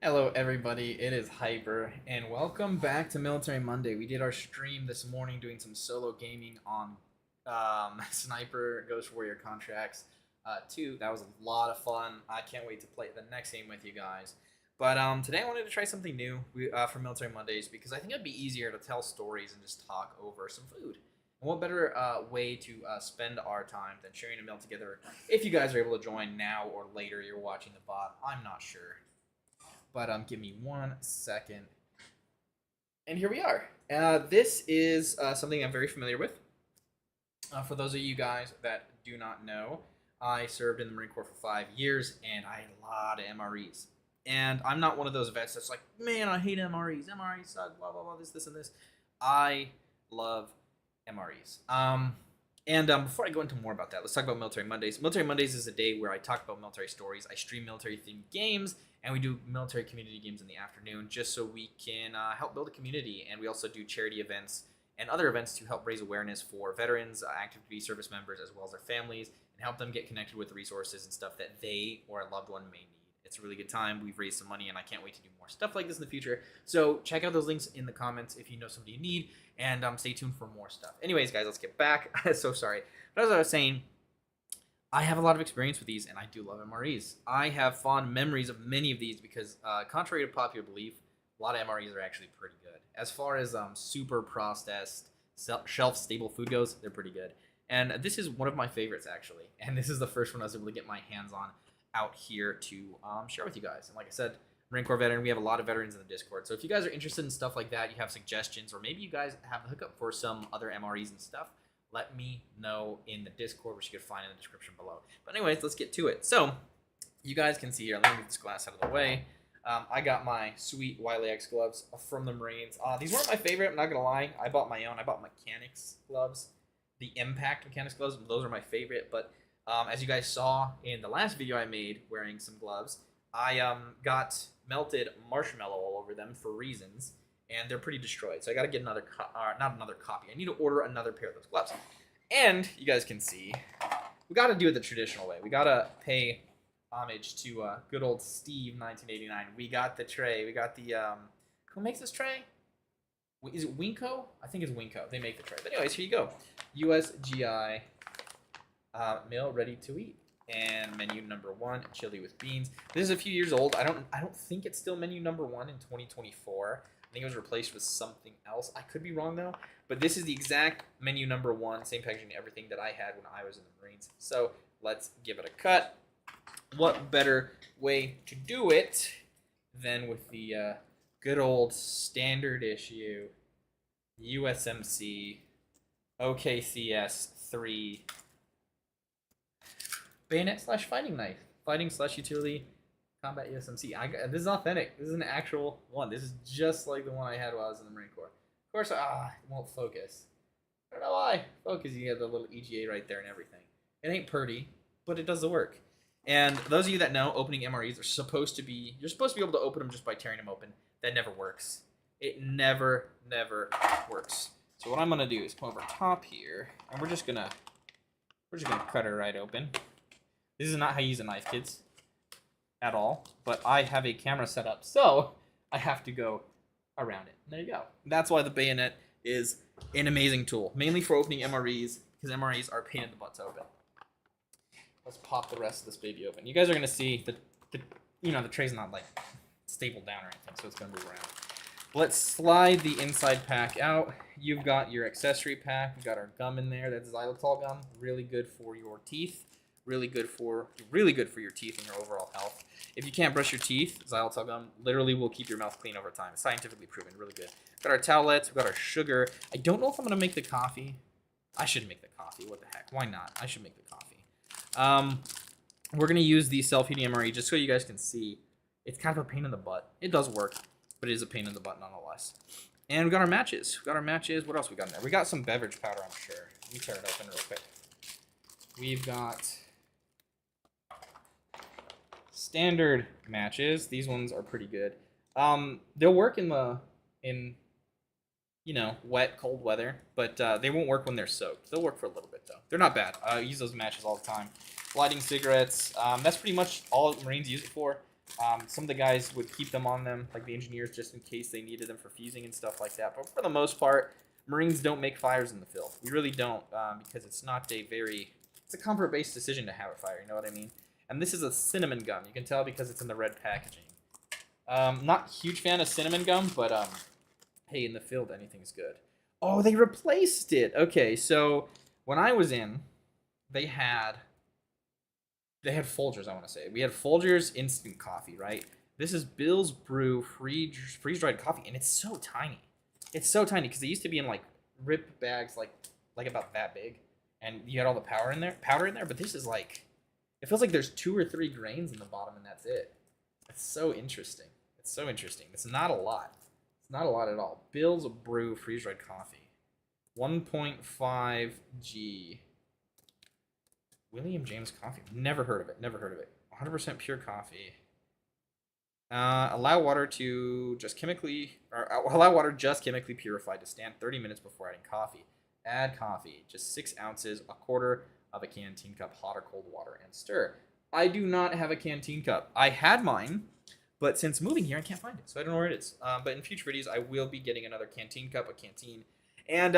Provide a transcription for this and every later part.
Hello, everybody. It is Hyper, and welcome back to Military Monday. We did our stream this morning doing some solo gaming on Sniper Ghost Warrior Contracts 2. That was a lot of fun. I can't wait to play the next game with you guys. But today I wanted to try something new for Military Mondays because I think it'd be easier to tell stories and just talk over some food. And what better way to spend our time than sharing a meal together? If you guys are able to join now or later, you're watching the bot. I'm not sure. But give me 1 second. And here we are. This is something I'm very familiar with. For those of you guys that do not know, I served in the Marine Corps for 5 years, and I had a lot of MREs. And I'm not one of those vets that's like, man, I hate MREs. MREs suck, blah, blah, blah, this, and this. I love MREs. Before I go into more about that, let's talk about Military Mondays. Military Mondays is a day where I talk about military stories. I stream military-themed games, and we do military community games in the afternoon just so we can help build a community. And we also do charity events and other events to help raise awareness for veterans, active duty service members, as well as their families, and help them get connected with resources and stuff that they or a loved one may need. It's a really good time. We've raised some money, and I can't wait to do more stuff like this in the future. So check out those links in the comments if you know somebody you need, and stay tuned for more stuff. Anyways, guys, let's get back. So sorry. But as I was saying, I have a lot of experience with these, and I do love MREs. I have fond memories of many of these because, contrary to popular belief, a lot of MREs are actually pretty good. As far as super processed, shelf-stable food goes, they're pretty good. And this is one of my favorites, actually. And this is the first one I was able to get my hands on out here to share with you guys. And like I said, Marine Corps veteran, we have a lot of veterans in the Discord. So if you guys are interested in stuff like that, you have suggestions, or maybe you guys have the hookup for some other MREs and stuff, let me know in the Discord, which you can find in the description below. But anyways, let's get to it. So you guys can see here, let me move this glass out of the way. I got my sweet Wiley X gloves from the Marines. These weren't my favorite, I'm not going to lie. I bought my own. I bought mechanics gloves. The Impact mechanics gloves, those are my favorite. But as you guys saw in the last video I made wearing some gloves, I got melted marshmallow all over them for reasons, and they're pretty destroyed. So I got to get not another copy. I need to order another pair of those gloves. And you guys can see, we got to do it the traditional way. We got to pay homage to good old Steve 1989. We got the tray. We got the, who makes this tray? Is it Winco? I think it's Winco. They make the tray. But anyways, here you go. USGI meal ready to eat. And menu number 1, chili with beans. This is a few years old. I don't think it's still menu number 1 in 2024. I think it was replaced with something else. I could be wrong though. But this is the exact menu number 1, same packaging, everything that I had when I was in the Marines. So let's give it a cut. What better way to do it than with the good old standard issue USMC OKCS 3 bayonet/fighting knife, fighting/utility combat USMC. This is authentic. This is an actual one. This is just like the one I had while I was in the Marine Corps. Of course, it won't focus. I don't know why. Focus, you get the little EGA right there and everything. It ain't pretty, but it does the work. And those of you that know, opening MREs are supposed to be, you're supposed to be able to open them just by tearing them open. That never works. It never works. So what I'm gonna do is come over top here, and we're just gonna cut it right open. This is not how you use a knife, kids, at all. But I have a camera set up, so I have to go around it. There you go. That's why the bayonet is an amazing tool, mainly for opening MREs, because MREs are a pain in the butt to open. Let's pop the rest of this baby open. You guys are gonna see the tray's not like stapled down or anything, so it's gonna move around. Let's slide the inside pack out. You've got your accessory pack. We've got our gum in there. That's xylitol gum, really good for your teeth. Really good for your teeth and your overall health. If you can't brush your teeth, xylitol gum literally will keep your mouth clean over time. It's scientifically proven, really good. We've got our towelettes, we've got our sugar. I don't know if I'm gonna make the coffee. I should make the coffee, what the heck, why not? I should make the coffee. We're gonna use the self-heating MRE just so you guys can see. It's kind of a pain in the butt. It does work, but it is a pain in the butt nonetheless. And we got our matches. What else we got in there? We got some beverage powder, I'm sure. Let me tear it open real quick. We've got standard matches. These ones are pretty good. They'll work in wet, cold weather, but they won't work when they're soaked. They'll work for a little bit though. They're not bad. I use those matches all the time. Lighting cigarettes. That's pretty much all Marines use it for. Some of the guys would keep them on them, like the engineers, just in case they needed them for fusing and stuff like that. But for the most part, Marines don't make fires in the field. We really don't, because it's not a very... It's a comfort-based decision to have a fire, you know what I mean? And this is a cinnamon gum. You can tell because it's in the red packaging. Not a huge fan of cinnamon gum, but hey, in the field, anything's good. Oh, they replaced it. Okay, so when I was in, they had Folgers, I want to say. We had Folgers instant coffee, right? This is Bill's Brew freeze-dried coffee, and it's so tiny. It's so tiny because they used to be in like rip bags, like about that big, and you had all the powder in there. But this is like, it feels like there's 2 or 3 grains in the bottom, and that's it. It's so interesting. It's so interesting. It's not a lot. It's not a lot at all. Bill's Brew freeze-dried coffee, 1.5 G. William James Coffee. Never heard of it. Never heard of it. 100% pure coffee. Allow water just chemically purified to stand 30 minutes before adding coffee. Add coffee. Just 6 ounces, a quarter of a canteen cup, hot or cold water, and stir. I do not have a canteen cup. I had mine, but since moving here, I can't find it, so I don't know where it is. But in future videos, I will be getting another canteen cup, a canteen, and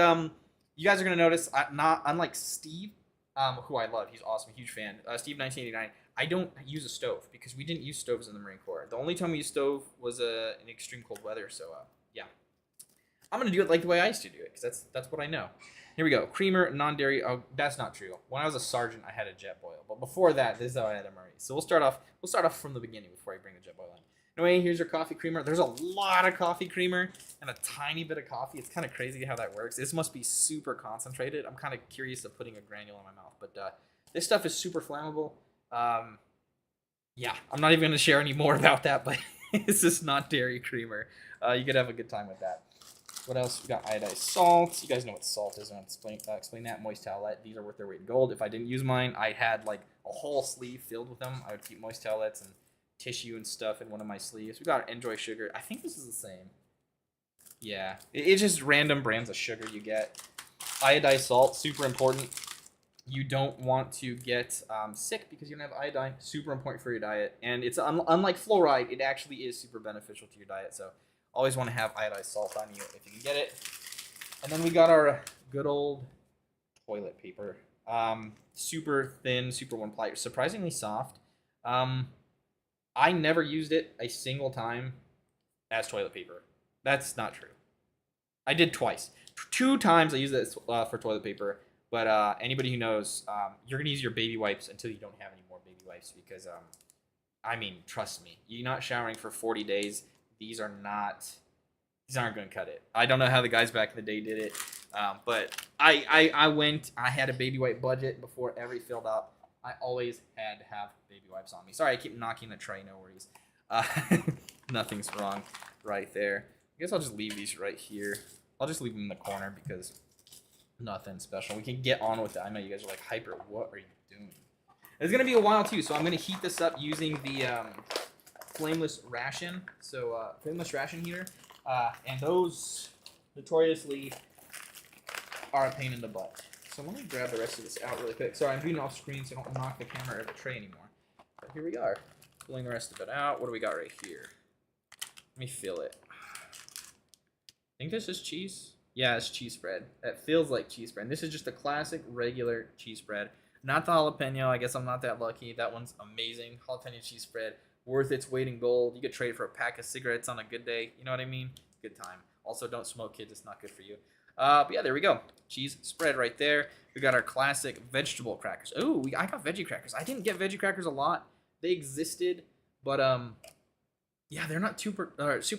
you guys are gonna notice, unlike Steve, who I love, he's awesome, huge fan. Steve 1989. I don't use a stove because we didn't use stoves in the Marine Corps. The only time we used stove was in extreme cold weather. So yeah, I'm gonna do it like the way I used to do it because that's what I know. Here we go. Creamer, non-dairy. Oh, that's not true. When I was a sergeant, I had a jet boil, but before that, this is how I had MRE. So we'll start off from the beginning before I bring the jet boil in. Anyway, here's your coffee creamer. There's a lot of coffee creamer and a tiny bit of coffee. It's kind of crazy how that works. This must be super concentrated. I'm kind of curious of putting a granule in my mouth, but this stuff is super flammable. Yeah, I'm not even going to share any more about that, but this is not dairy creamer. You could have a good time with that. What else? We got iodized salt. You guys know what salt is. I'll explain that. Moist towelette. These are worth their weight in gold. If I didn't use mine, I had like a whole sleeve filled with them. I would keep moist towelettes and tissue and stuff in one of my sleeves. We got Enjoy Sugar. I think this is the same. Yeah, it's just random brands of sugar you get. Iodized salt, super important. You don't want to get sick because you don't have iodine. Super important for your diet. And it's unlike fluoride, it actually is super beneficial to your diet. So always want to have iodized salt on you if you can get it. And then we got our good old toilet paper. Super thin, super one ply, surprisingly soft. I never used it a single time as toilet paper. That's not true. I did twice. 2 times I used it for toilet paper. But anybody who knows, you're going to use your baby wipes until you don't have any more baby wipes because, I mean, trust me, you're not showering for 40 days. These aren't going to cut it. I don't know how the guys back in the day did it, but I had a baby wipe budget before every filled up. I always had to have baby wipes on me. Sorry, I keep knocking the tray, no worries. Nothing's wrong right there. I guess I'll just leave these right here. I'll just leave them in the corner because nothing special. We can get on with it. I know you guys are like, Hyper, what are you doing? It's going to be a while too, so I'm going to heat this up using the flameless ration. So flameless ration heater. And those notoriously are a pain in the butt. So let me grab the rest of this out really quick. Sorry, I'm being off screen so I don't knock the camera or the tray anymore. But here we are. Pulling the rest of it out. What do we got right here? Let me feel it. I think this is cheese. Yeah, it's cheese spread. It feels like cheese spread. And this is just a classic, regular cheese spread. Not the jalapeno. I guess I'm not that lucky. That one's amazing. Jalapeno cheese spread. Worth its weight in gold. You could trade it for a pack of cigarettes on a good day. You know what I mean? Good time. Also, don't smoke, kids. It's not good for you. But yeah, there we go. Cheese spread right there. We got our classic vegetable crackers. Oh, I got veggie crackers. I didn't get veggie crackers a lot. They existed, but yeah, they're not super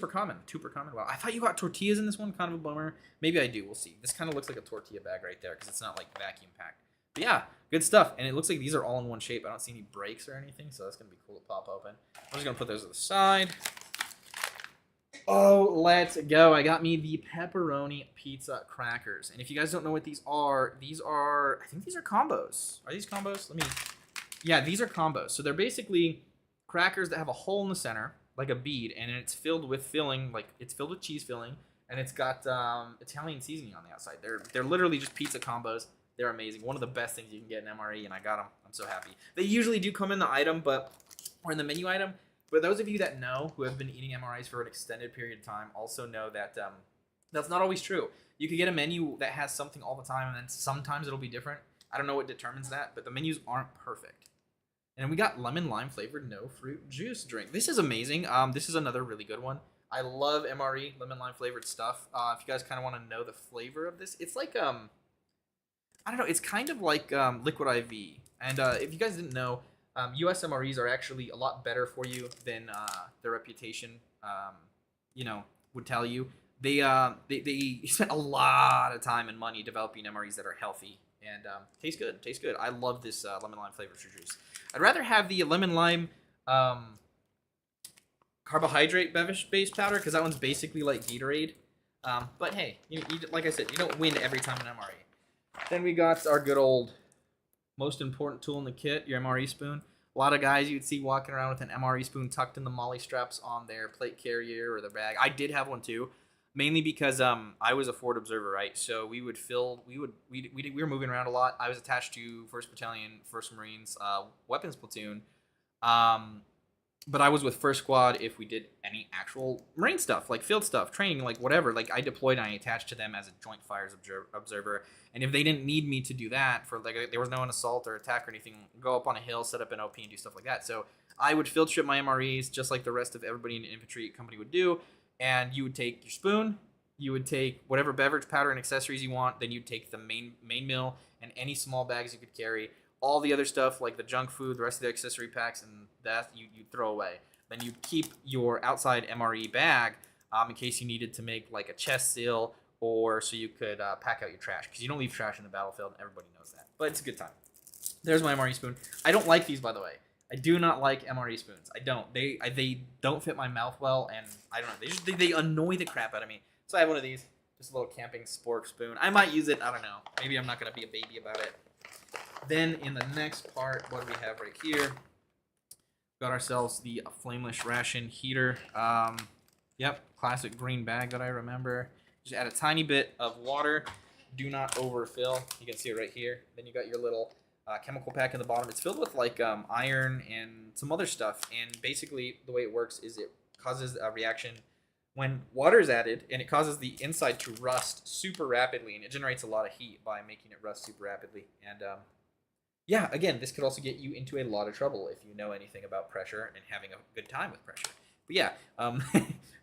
common. Super common. Wow, I thought you got tortillas in this one. Kind of a bummer. Maybe I do. We'll see. This kind of looks like a tortilla bag right there because it's not like vacuum packed. But yeah, good stuff. And it looks like these are all in one shape. I don't see any breaks or anything, so that's gonna be cool to pop open. I'm just gonna put those to the side. Oh, let's go. I got me the pepperoni pizza crackers. And if you guys don't know what these are, I think these are combos. Are these combos? Yeah, these are combos. So they're basically crackers that have a hole in the center, like a bead, and it's filled with filling, like it's filled with cheese filling, and it's got Italian seasoning on the outside. They're literally just pizza combos. They're amazing. One of the best things you can get in MRE, and I got them. I'm so happy. They usually do come in the item, or in the menu item, For those of you that know, who have been eating MREs for an extended period of time, also know that that's not always true. You could get a menu that has something all the time, and then sometimes it'll be different. I don't know what determines that, but the menus aren't perfect. And we got lemon lime flavored no fruit juice drink. This is amazing. This is another really good one. I love MRE lemon lime flavored stuff. If you guys kind of want to know the flavor of this, it's like I don't know. It's kind of like liquid IV. And if you guys didn't know, USMREs are actually a lot better for you than their reputation, would tell you. They spent a lot of time and money developing MREs that are healthy and taste good. Taste good. I love this lemon lime flavored juice. I'd rather have the lemon lime carbohydrate beverage base powder because that one's basically like Gatorade. But hey, like I said, you don't win every time in MRE. Then we got our good old most important tool in the kit, your MRE spoon. A lot of guys you'd see walking around with an MRE spoon tucked in the molly straps on their plate carrier or their bag. I did have one too, mainly because I was a forward observer, right? So we were moving around a lot. I was attached to 1st Battalion, 1st Marines weapons platoon. But I was with 1st Squad if we did any actual Marine stuff, like field stuff, training, like whatever. Like I deployed and I attached to them as a joint fires observer. And if they didn't need me to do that for like there was no an assault or attack or anything, go up on a hill, set up an OP and do stuff like that. So I would field strip my MREs just like the rest of everybody in the infantry company would do. And you would take your spoon, you would take whatever beverage powder and accessories you want, then you'd take the main meal and any small bags you could carry. All the other stuff like the junk food, the rest of the accessory packs, and that you throw away. Then you keep your outside MRE bag in case you needed to make like a chest seal or so you could pack out your trash because you don't leave trash in the battlefield. And everybody knows that, but it's a good time. There's my MRE spoon. I don't like these, by the way. I do not like MRE spoons. I don't. They don't fit my mouth well, and I don't know. They annoy the crap out of me. So I have one of these, just a little camping spork spoon. I might use it. I don't know. Maybe I'm not gonna be a baby about it. Then in the next part, what do we have right here? Got ourselves the flameless ration heater. Yep, classic green bag that I remember. Just add a tiny bit of water. Do not overfill. You can see it right here. Then you got your little chemical pack in the bottom. It's filled with like iron and some other stuff. And basically the way it works is it causes a reaction when water is added, and it causes the inside to rust super rapidly, and it generates a lot of heat by making it rust super rapidly. And yeah, again, this could also get you into a lot of trouble if you know anything about pressure and having a good time with pressure. But yeah,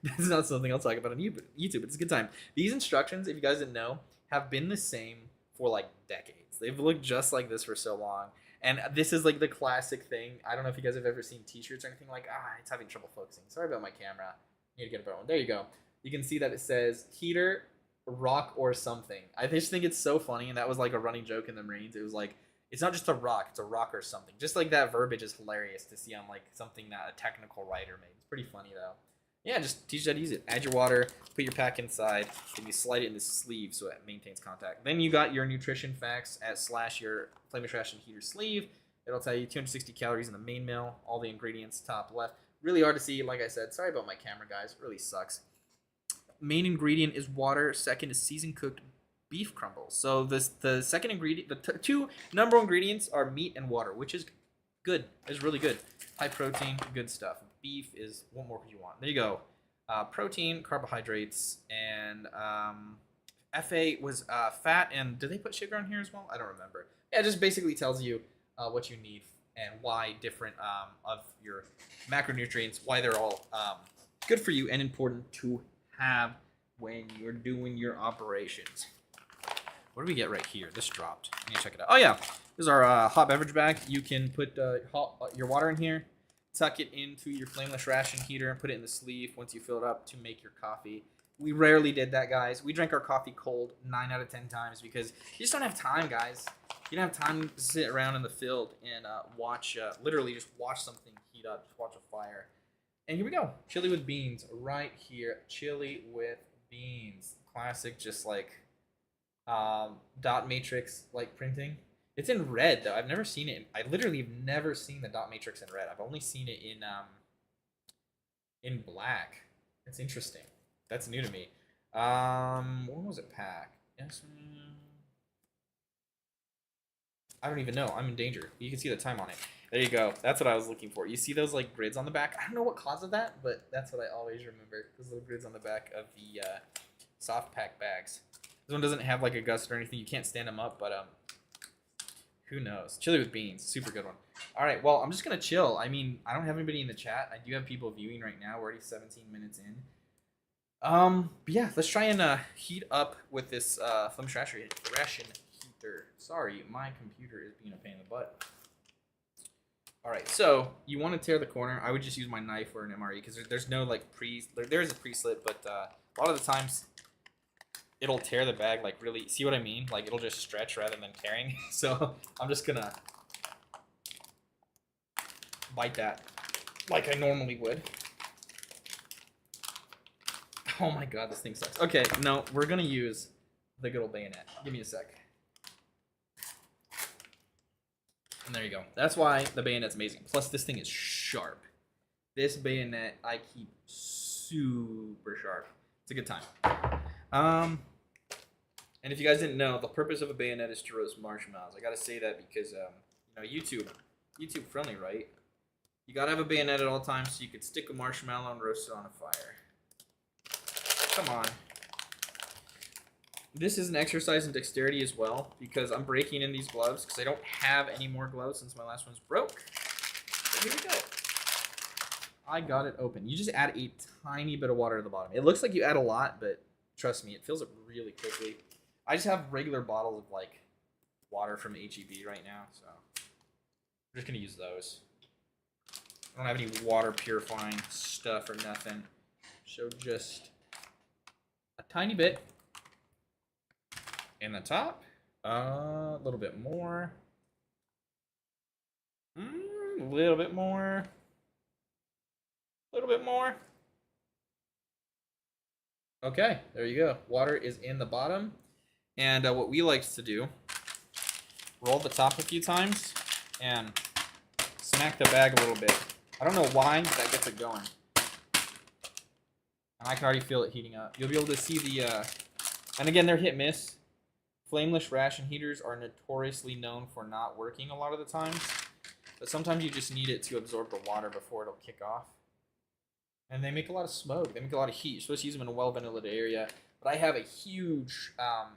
that's not something I'll talk about on YouTube. It's a good time. These instructions, if you guys didn't know, have been the same for like decades. They've looked just like this for so long. And this is like the classic thing. I don't know if you guys have ever seen t-shirts or anything like, it's having trouble focusing. Sorry about my camera. I need to get a better one. There you go. You can see that it says heater, rock, or something. I just think it's so funny, and that was like a running joke in the Marines. It was like, it's not just a rock, it's a rock or something. Just like that verbiage is hilarious to see on like something that a technical writer made. It's pretty funny though. Yeah, just teach you how to use it. Add your water, put your pack inside, and you slide it in the sleeve so it maintains contact. Then you got your nutrition facts / your flameless ration heater sleeve. It'll tell you 260 calories in the main meal, all the ingredients top left. Really hard to see, like I said. Sorry about my camera, guys. It really sucks. Main ingredient is water. Second is seasoned cooked beef crumbles. So the second ingredient, the two number one ingredients are meat and water, which is good. It's really good. High protein, good stuff. Beef is what more could you want? There you go. Protein, carbohydrates, and FA was fat. And did they put sugar on here as well? I don't remember. Yeah, it just basically tells you what you need and why different of your macronutrients, why they're all good for you and important to have when you're doing your operations. What do we get right here? This dropped. Let me check it out. Oh yeah, this is our hot beverage bag. You can put your water in here, tuck it into your flameless ration heater, and put it in the sleeve once you fill it up to make your coffee. We rarely did that, guys. We drank our coffee cold 9 out of 10 times because you just don't have time, guys. You don't have time to sit around in the field and watch, literally just watch something heat up, just watch a fire. And here we go. Chili with beans right here. Chili with beans. Classic, just like dot matrix like printing. It's in red though. I've never seen it. I literally have never seen the dot matrix in red. I've only seen it in black. It's interesting. That's new to me. When was it packed? Yes. I don't even know. I'm in danger. You can see the time on it. There you go. That's what I was looking for. You see those like grids on the back? I don't know what causes that, but that's what I always remember. Those little grids on the back of the soft pack bags. This one doesn't have like a gust or anything. You can't stand them up, but who knows? Chili with beans, super good one. All right, well, I'm just gonna chill. I mean, I don't have anybody in the chat. I do have people viewing right now. We're already 17 minutes in. But yeah, let's try and heat up with this Flemish ration heater. Sorry, my computer is being a pain in the butt. All right, so you want to tear the corner. I would just use my knife or an MRE because there's no like there is a pre-slit, but a lot of the times it'll tear the bag like really. See what I mean? Like it'll just stretch rather than tearing. So I'm just gonna bite that like I normally would. Oh my god, this thing sucks. Okay, no, we're gonna use the good old bayonet. Give me a sec. And there you go. That's why the bayonet's amazing. Plus, this thing is sharp. This bayonet I keep super sharp. It's a good time. And if you guys didn't know, the purpose of a bayonet is to roast marshmallows. I gotta say that because you know, YouTube friendly, right? You gotta have a bayonet at all times so you could stick a marshmallow and roast it on a fire. Come on. This is an exercise in dexterity as well because I'm breaking in these gloves because I don't have any more gloves since my last one's broke. So here we go. I got it open. You just add a tiny bit of water to the bottom. It looks like you add a lot, but trust me, it fills up really quickly. I just have regular bottles of like water from HEB right now, so I'm just gonna use those. I don't have any water purifying stuff or nothing, so just a tiny bit. In the top, a little bit more, a little bit more, a little bit more. Okay, there you go. Water is in the bottom, and what we like to do, roll the top a few times and smack the bag a little bit. I don't know why, but that gets it going, and I can already feel it heating up. You'll be able to see the, and again, they're hit miss. Flameless ration heaters are notoriously known for not working a lot of the times, but sometimes you just need it to absorb the water before it'll kick off. And they make a lot of smoke. They make a lot of heat. You're supposed to use them in a well-ventilated area, but I have a huge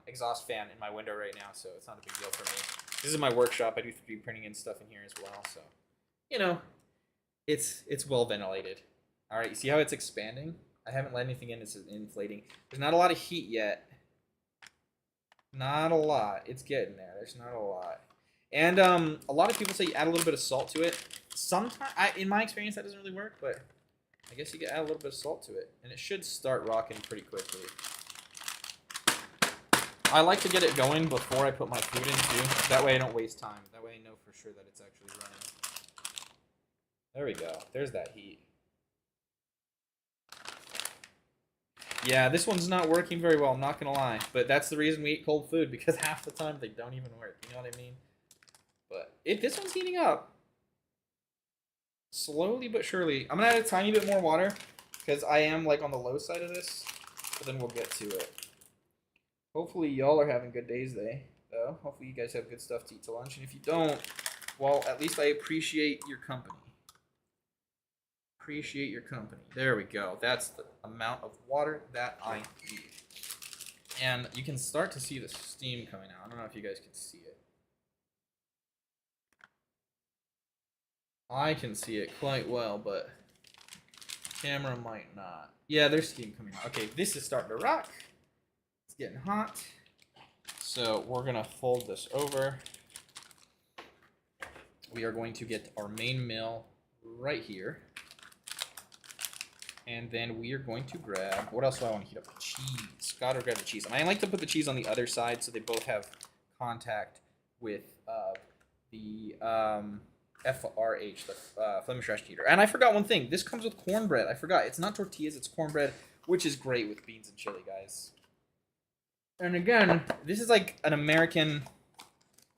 exhaust fan in my window right now, so it's not a big deal for me. This is my workshop. I do 3D printing and stuff in here as well, so you know, it's well ventilated. All right, you see how it's expanding? I haven't let anything in. It's inflating. There's not a lot of heat yet. Not a lot. It's getting there. There's not a lot. And a lot of people say you add a little bit of salt to it. Sometimes, in my experience, that doesn't really work, but I guess you can add a little bit of salt to it, and it should start rocking pretty quickly. I like to get it going before I put my food in, too. That way I don't waste time. That way I know for sure that it's actually running. There we go. There's that heat. Yeah, this one's not working very well, I'm not going to lie. But that's the reason we eat cold food, because half the time they don't even work. You know what I mean? But this one's heating up. Slowly but surely. I'm going to add a tiny bit more water, because I am like on the low side of this. But then we'll get to it. Hopefully y'all are having good days though. Hopefully you guys have good stuff to eat to lunch. And if you don't, well, at least I appreciate your company. Appreciate your company. There we go. That's the amount of water that I need. And you can start to see the steam coming out. I don't know if you guys can see it. I can see it quite well, but camera might not. Yeah, there's steam coming out. Okay, this is starting to rock. It's getting hot. So we're going to fold this over. We are going to get our main mill right here. And then we are going to grab, what else do I want to heat up? Cheese. Gotta grab the cheese. And I like to put the cheese on the other side so they both have contact with the FRH, the Flemish ration heater. And I forgot one thing. This comes with cornbread. I forgot. It's not tortillas, it's cornbread, which is great with beans and chili, guys. And again, this is like an American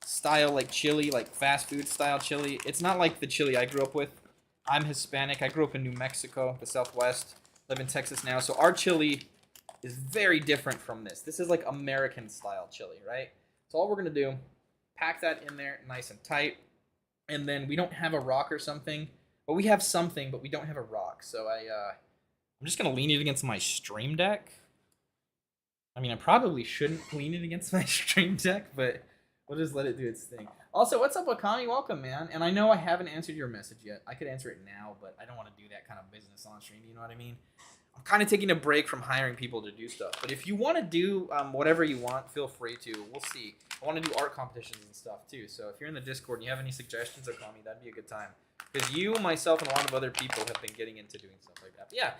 style, like chili, like fast food style chili. It's not like the chili I grew up with. I'm Hispanic. I grew up in New Mexico, the Southwest. Live in Texas now. So our chili is very different from this. This is like American style chili, right? So all we're going to do, pack that in there nice and tight. And then we don't have a rock or something. But we have something, but we don't have a rock. So I'm just going to lean it against my Stream Deck. I mean, I probably shouldn't lean it against my Stream Deck, but we'll just let it do its thing. Also, what's up, Wakami? Welcome, man. And I know I haven't answered your message yet. I could answer it now, but I don't want to do that kind of business on stream. You know what I mean? I'm kind of taking a break from hiring people to do stuff. But if you want to do whatever you want, feel free to. We'll see. I want to do art competitions and stuff, too. So if you're in the Discord and you have any suggestions, Wakami, that'd be a good time. Because you, myself, and a lot of other people have been getting into doing stuff like that. But yeah,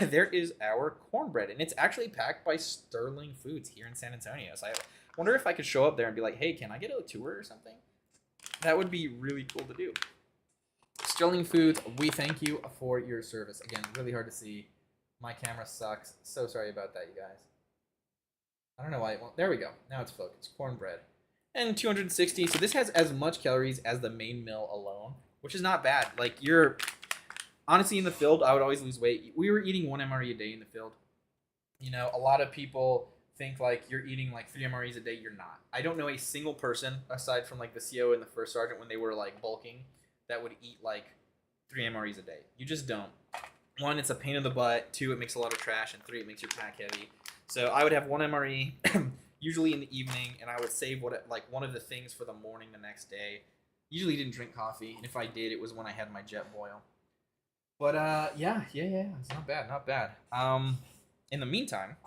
there is our cornbread. And it's actually packed by Sterling Foods here in San Antonio. So I wonder if I could show up there and be like, hey, can I get a tour or something? That would be really cool to do. Sterling Foods, we thank you for your service. Again, really hard to see. My camera sucks. So sorry about that, you guys. I don't know why. Well, there we go. Now it's focused. Cornbread. And 260. So this has as much calories as the main meal alone, which is not bad. Like, you're... Honestly, in the field, I would always lose weight. We were eating 1 MRE a day in the field. You know, a lot of people think, like, you're eating, like, 3 MREs a day. You're not. I don't know a single person, aside from, like, the CO and the first sergeant when they were, like, bulking, that would eat, like, 3 MREs a day. You just don't. 1, it's a pain in the butt. 2, it makes a lot of trash. And 3, it makes your pack heavy. So I would have 1 MRE, usually in the evening, and I would save one of the things for the morning the next day. Usually didn't drink coffee, and if I did, it was when I had my jet boil. But yeah, it's not bad. In the meantime,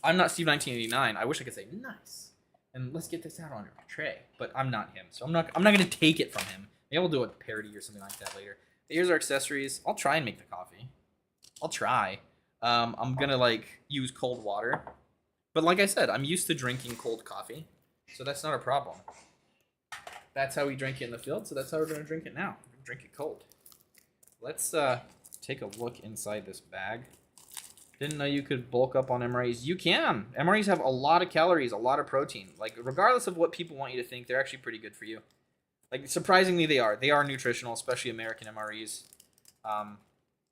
I'm not Steve1989. I wish I could say nice, and let's get this out on your tray. But I'm not him, so I'm not gonna take it from him. Maybe we'll do a parody or something like that later. But here's our accessories. I'll try and make the coffee. I'll try. I'm gonna like use cold water, but like I said, I'm used to drinking cold coffee, so that's not a problem. That's how we drink it in the field, so that's how we're gonna drink it now. Drink it cold. Let's take a look inside this bag. Didn't know you could bulk up on MREs. You can. MREs have a lot of calories, a lot of protein. Like, regardless of what people want you to think, they're actually pretty good for you. Like, surprisingly, they are. They are nutritional, especially American MREs. And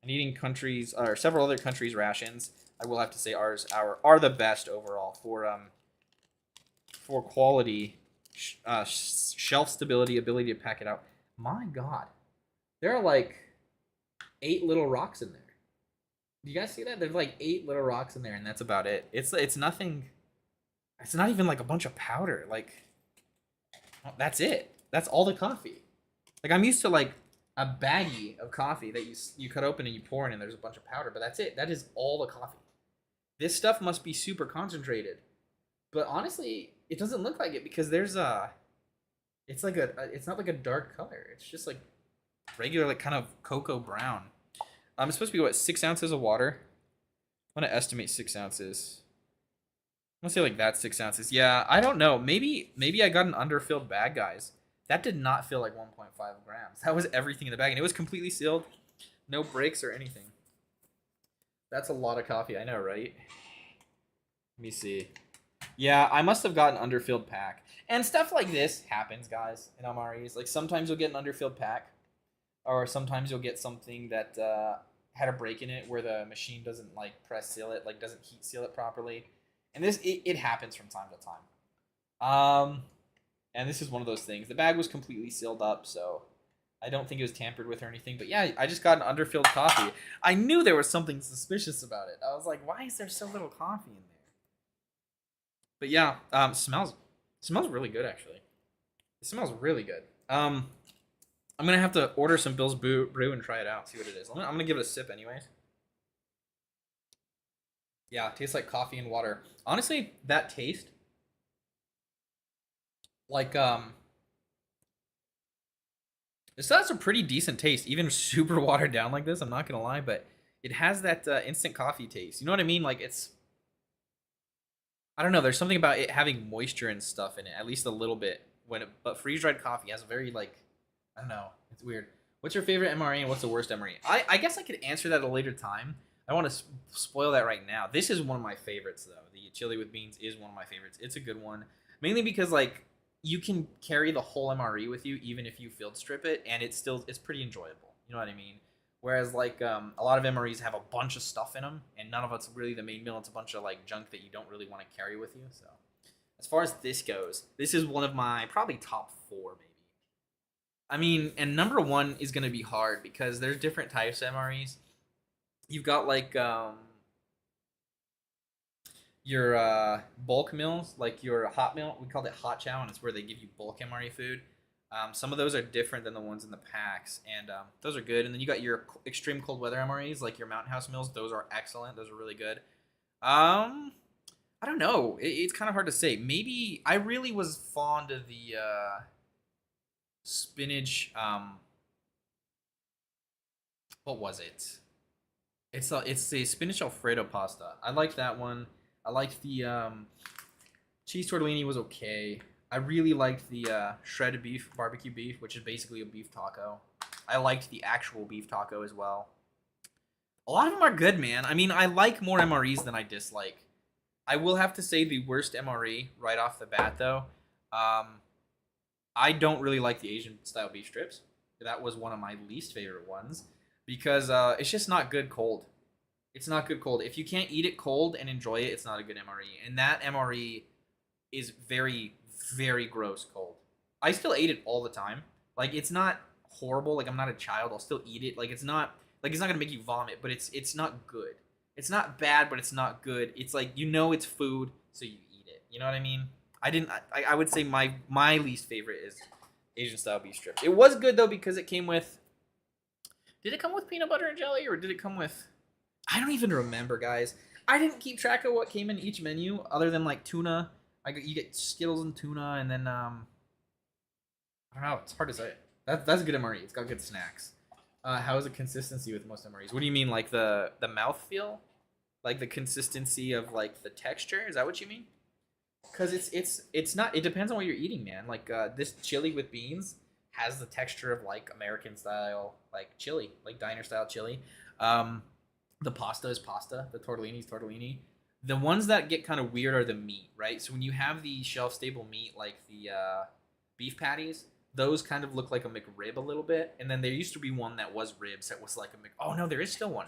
eating countries, or several other countries' rations, I will have to say ours are the best overall for quality, shelf stability, ability to pack it out. My God, there are like 8 little rocks in there. Do you guys see that? There's like 8 little rocks in there, and that's about it. It's nothing. It's not even like a bunch of powder. Like, that's it. That's all the coffee. Like, I'm used to like a baggie of coffee that you cut open and you pour in, and there's a bunch of powder. But that's it. That is all the coffee. This stuff must be super concentrated. But honestly, it doesn't look like it because there's it's not like a dark color. It's just like regular, like kind of cocoa brown. It's supposed to be, what, 6 ounces of water? I'm going to estimate 6 ounces. I'm going to say like that's 6 ounces. Yeah, I don't know. Maybe I got an underfilled bag, guys. That did not feel like 1.5 grams. That was everything in the bag, and it was completely sealed. No breaks or anything. That's a lot of coffee. I know, right? Let me see. Yeah, I must have got an underfilled pack. And stuff like this happens, guys, in MREs. Like, sometimes you'll get an underfilled pack. Or sometimes you'll get something that had a break in it where the machine doesn't like press seal it, like doesn't heat seal it properly. And this it happens from time to time. And this is one of those things. The bag was completely sealed up, so I don't think it was tampered with or anything. But yeah, I just got an underfilled coffee. I knew there was something suspicious about it. I was like, why is there so little coffee in there? But yeah, smells really good, actually. It smells really good. I'm going to have to order some Bill's Brew and try it out, see what it is. I'm going to give it a sip anyways. Yeah, it tastes like coffee and water. Honestly, that taste, like, this has a pretty decent taste, even super watered down like this, I'm not going to lie, but it has that instant coffee taste. You know what I mean? Like, I don't know, there's something about it having moisture and stuff in it, at least a little bit. But freeze-dried coffee has a very, like, I don't know. It's weird. What's your favorite MRE and what's the worst MRE? I guess I could answer that at a later time. I want to spoil that right now. This is one of my favorites, though. The chili with beans is one of my favorites. It's a good one. Mainly because, like, you can carry the whole MRE with you even if you field strip it, and it's pretty enjoyable. You know what I mean? Whereas, like, a lot of MREs have a bunch of stuff in them, and none of it's really the main meal. It's a bunch of, like, junk that you don't really want to carry with you, so... as far as this goes, this is one of my probably top 4 maybe. I mean, and number 1 is gonna be hard because there's different types of MREs. You've got like your bulk meals, like your hot meal. We called it hot chow, and it's where they give you bulk MRE food. Some of those are different than the ones in the packs, and those are good. And then you got your extreme cold weather MREs, like your Mountain House meals. Those are excellent. Those are really good. I don't know. It's kind of hard to say. Maybe I really was fond of the spinach. What was it? It's the spinach Alfredo pasta. I like that one. I liked the cheese tortellini was okay. I really liked the shredded beef, barbecue beef, which is basically a beef taco. I liked the actual beef taco as well. A lot of them are good, man. I mean, I like more MREs than I dislike. I will have to say the worst MRE right off the bat, though. I don't really like the Asian style beef strips. That was one of my least favorite ones because it's just not good cold. It's not good cold. If you can't eat it cold and enjoy it, it's not a good MRE. And that MRE is very, very gross cold. I still ate it all the time. Like it's not horrible. Like I'm not a child. I'll still eat it. Like it's not gonna make you vomit, but it's not good. It's not bad, but it's not good. It's like it's food, so you eat it. You know what I mean? I would say my least favorite is Asian style beef strip. It was good though because it came with. Did it come with peanut butter and jelly, or did it come with? I don't even remember, guys. I didn't keep track of what came in each menu, other than like tuna. You get Skittles and tuna, and then I don't know. It's hard to say. That's a good MRE. It's got good snacks. How is the consistency with most MREs? What do you mean, like the mouthfeel, like the consistency of like the texture? Is that what you mean? Because it's not. It depends on what you're eating, man. Like this chili with beans has the texture of like American style, like chili, like diner style chili. The pasta is pasta. The tortellini is tortellini. The ones that get kind of weird are the meat, right? So when you have the shelf stable meat, like the beef patties, those kind of look like a McRib a little bit. And then there used to be one that was ribs that was like a Mc. Oh no, there is still one.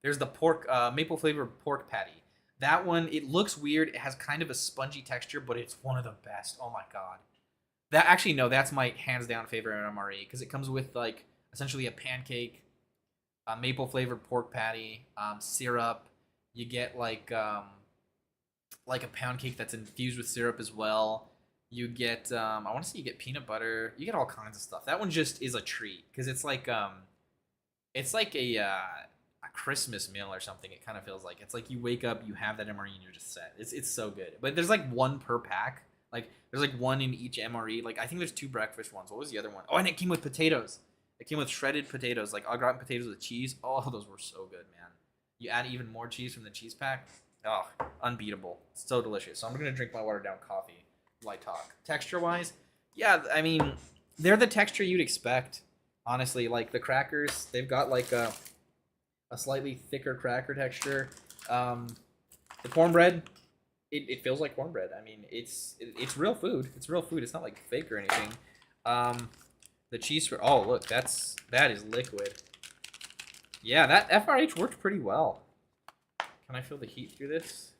There's the pork, maple flavored pork patty. That one, it looks weird. It has kind of a spongy texture, but it's one of the best. Oh my god. That actually no, that's my hands down favorite MRE because it comes with like essentially a pancake, a maple flavored pork patty, syrup. You get like a pound cake that's infused with syrup as well. You get I want to say you get peanut butter. You get all kinds of stuff. That one just is a treat because it's like a Christmas meal or something. It kind of feels like it's like you wake up, you have that MRE, and you're just set. It's so good. But there's like one per pack. Like there's like one in each MRE. Like I think there's 2 breakfast ones. What was the other one? Oh, and it came with potatoes. It came with shredded potatoes, like au gratin potatoes with cheese. Oh, those were so good, man. You add even more cheese from the cheese pack. Oh, unbeatable. It's so delicious. So I'm going to drink my watered down coffee while I talk. Texture-wise, yeah, I mean, they're the texture you'd expect, honestly. Like the crackers, they've got like a slightly thicker cracker texture. The cornbread, it feels like cornbread. I mean, it's real food. It's real food. It's not like fake or anything. The cheese for look, that is liquid. Yeah, that FRH worked pretty well. Can I feel the heat through this?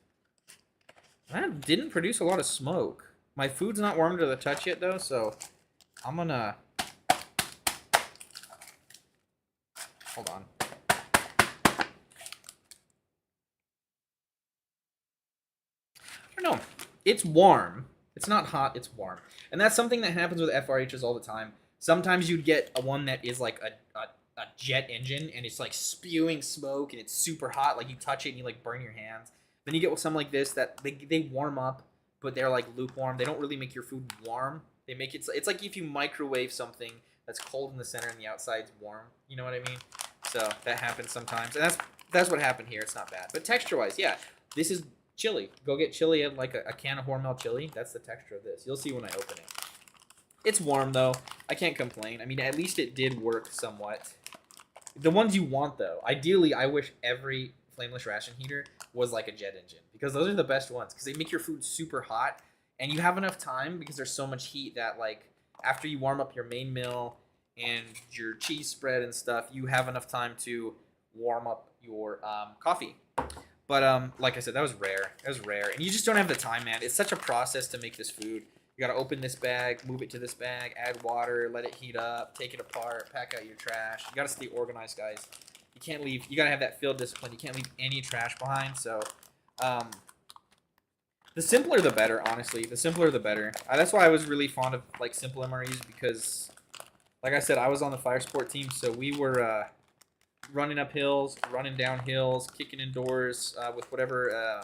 That didn't produce a lot of smoke. My food's not warm to the touch yet though, so I'm gonna hold on. I don't know. It's warm. It's not hot, it's warm. And that's something that happens with FRHs all the time. Sometimes you'd get a one that is like a jet engine and it's like spewing smoke and it's super hot. Like you touch it and you like burn your hands. Then you get something like this that they warm up, but they're like lukewarm. They don't really make your food warm. They make it's like if you microwave something that's cold in the center and the outside's warm. You know what I mean? So that happens sometimes. And that's what happened here. It's not bad. But texture-wise, yeah, this is chili. Go get chili and like a can of Hormel chili. That's the texture of this. You'll see when I open it. It's warm though. I can't complain. I mean, at least it did work somewhat. The ones you want though, ideally, I wish every flameless ration heater was like a jet engine because those are the best ones because they make your food super hot and you have enough time because there's so much heat that like after you warm up your main meal and your cheese spread and stuff, you have enough time to warm up your coffee. But like I said, that was rare. That was rare, and you just don't have the time, man. It's such a process to make this food. You gotta open this bag, move it to this bag, add water, let it heat up, take it apart, pack out your trash. You gotta stay organized, guys. You can't leave. You gotta have that field discipline. You can't leave any trash behind. So, um, the simpler the better. Honestly, the simpler the better. That's why I was really fond of like simple MREs because, like I said, I was on the fire sport team, so we were running up hills, running down hills, kicking indoors with whatever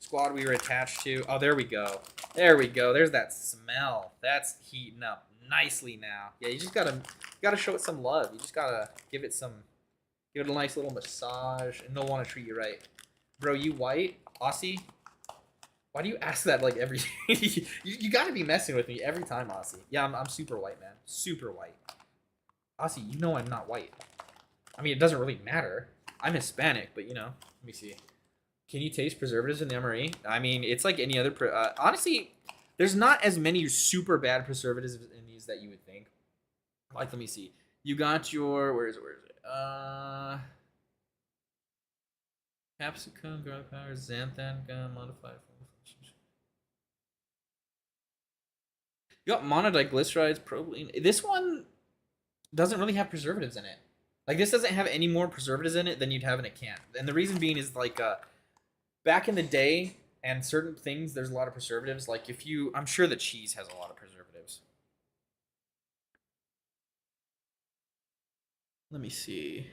squad we were attached to. Oh, there we go. There we go. There's that smell. That's heating up nicely now. Yeah, you just gotta show it some love. You just gotta give it a nice little massage, and they'll want to treat you right. Bro, you white? Aussie? Why do you ask that like every you gotta be messing with me every time, Aussie. Yeah, I'm super white, man. Super white. Aussie, you know I'm not white. I mean, it doesn't really matter. I'm Hispanic, but you know. Let me see. Can you taste preservatives in the MRE? I mean, it's like any other. Honestly, there's not as many super bad preservatives in these that you would think. Like, let me see. You got your where is it? Capsicum, garlic powder, xanthan gum, modified. You got monodiglycerides, propylene. This one doesn't really have preservatives in it. Like, this doesn't have any more preservatives in it than you'd have in a can. And the reason being is, like, back in the day and certain things, there's a lot of preservatives. Like, I'm sure the cheese has a lot of preservatives. Let me see.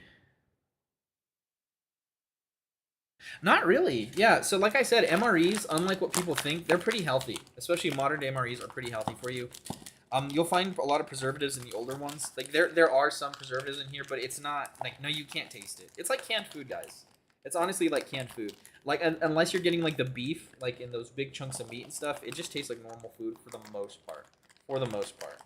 Not really. Yeah, so like I said, MREs, unlike what people think, they're pretty healthy. Especially modern day MREs are pretty healthy for you. You'll find a lot of preservatives in the older ones. Like there are some preservatives in here, but it's not like no, you can't taste it. It's like canned food, guys. It's honestly like canned food. Like unless you're getting like the beef, like in those big chunks of meat and stuff, it just tastes like normal food for the most part. For the most part.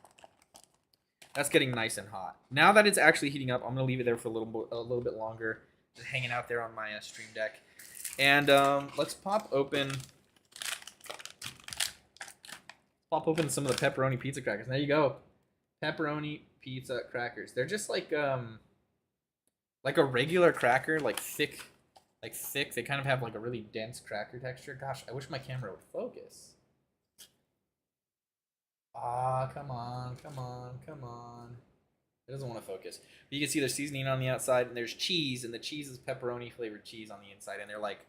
That's getting nice and hot. Now that it's actually heating up, I'm gonna leave it there for a little bit longer, just hanging out there on my stream deck. And let's pop open some of the pepperoni pizza crackers. There you go. Pepperoni pizza crackers. They're just like a regular cracker, like thick. They kind of have like a really dense cracker texture. Gosh, I wish my camera would focus. Ah, come on. It doesn't want to focus. But you can see there's seasoning on the outside, and there's cheese, and the cheese is pepperoni flavored cheese on the inside, and they're like,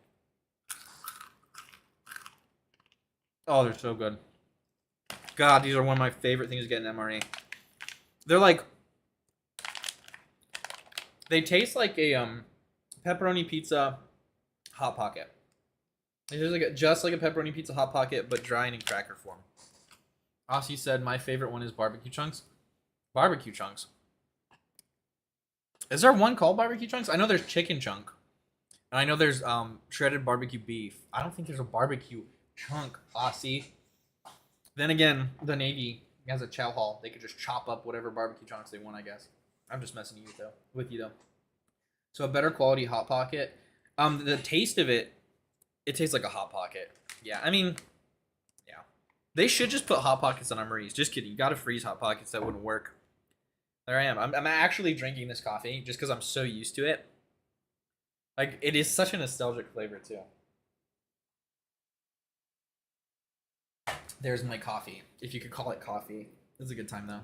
oh, they're so good. God, these are one of my favorite things to get in MRE. They're like, they taste like a pepperoni pizza hot pocket. It's just like a pepperoni pizza hot pocket, but dry and in cracker form. Aussie said my favorite one is barbecue chunks. Barbecue chunks. Is there one called barbecue chunks? I know there's chicken chunk, and I know there's shredded barbecue beef. I don't think there's a barbecue chunk, Aussie. Then again, the Navy has a chow hall. They could just chop up whatever barbecue chunks they want, I guess. I'm just messing with you though. So a better quality hot pocket. The taste of it tastes like a hot pocket. Yeah, I mean, yeah. They should just put hot pockets on MREs. Just kidding. You gotta freeze hot pockets. That wouldn't work. There I am. I'm actually drinking this coffee just because I'm so used to it. Like, it is such a nostalgic flavor too. There's my coffee, if you could call it coffee. It's a good time though.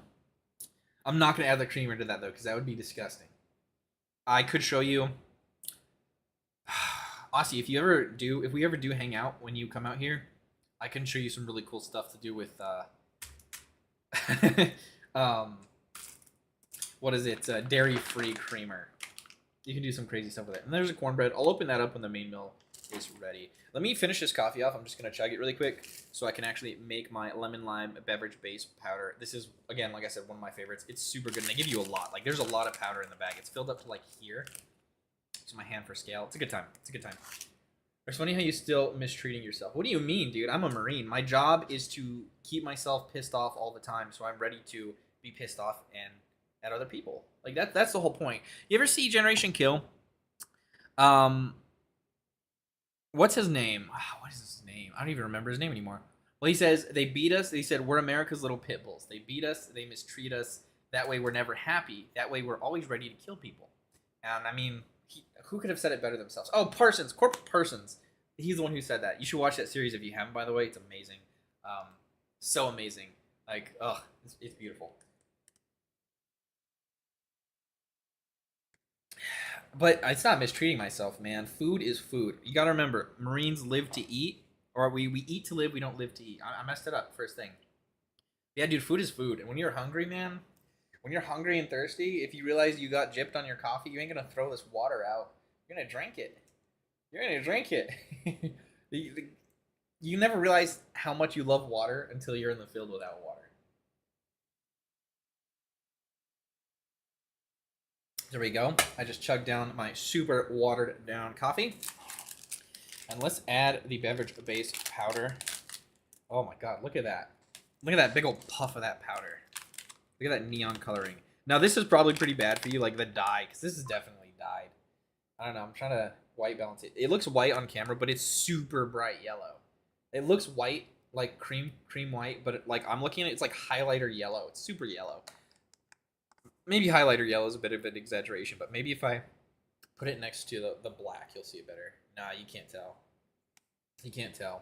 I'm not gonna add the creamer to that though, because that would be disgusting. I could show you. Aussie, if we ever do hang out when you come out here, I can show you some really cool stuff to do with what is it? Dairy-free creamer. You can do some crazy stuff with it. And there's a cornbread. I'll open that up when the main meal is ready. Let me finish this coffee off. I'm just going to chug it really quick so I can actually make my lemon lime beverage base powder. This is, again, like I said, one of my favorites. It's super good, and they give you a lot. Like, there's a lot of powder in the bag. It's filled up to, like, here. It's my hand for scale. It's a good time. It's a good time. It's funny how you still mistreating yourself. What do you mean, dude? I'm a Marine. My job is to keep myself pissed off all the time, so I'm ready to be pissed off and at other people. Like, that's the whole point. You ever see Generation Kill? What's his name? What is his name? I don't even remember his name anymore. Well, he says, they beat us. He said, we're America's little pit bulls. They beat us. They mistreat us. That way we're never happy. That way we're always ready to kill people. And, I mean, Who could have said it better themselves? Oh, Parsons, Corporal Parsons. He's the one who said that. You should watch that series if you haven't, by the way. It's amazing. So amazing. Like, it's beautiful. But it's not mistreating myself, man. Food is food. You gotta remember, Marines live to eat, or we eat to live. We don't live to eat. I messed it up first thing. Yeah, dude, food is food. And when you're hungry, man, when you're hungry and thirsty, if you realize you got gypped on your coffee, you ain't gonna throw this water out. You're gonna drink it. You're gonna drink it. You never realize how much you love water until you're in the field without water. There we go. I just chugged down my super watered down coffee. And let's add the beverage base powder. Oh my god, look at that. Look at that big old puff of that powder. Look at that neon coloring. Now this is probably pretty bad for you, like the dye, because this is definitely dyed. I don't know, I'm trying to white balance it. It looks white on camera, but it's super bright yellow. It looks white, like cream white, but like I'm looking at it, it's like highlighter yellow. It's super yellow. Maybe highlighter yellow is a bit of an exaggeration, but maybe if I put it next to the black, you'll see it better. Nah, you can't tell. You can't tell.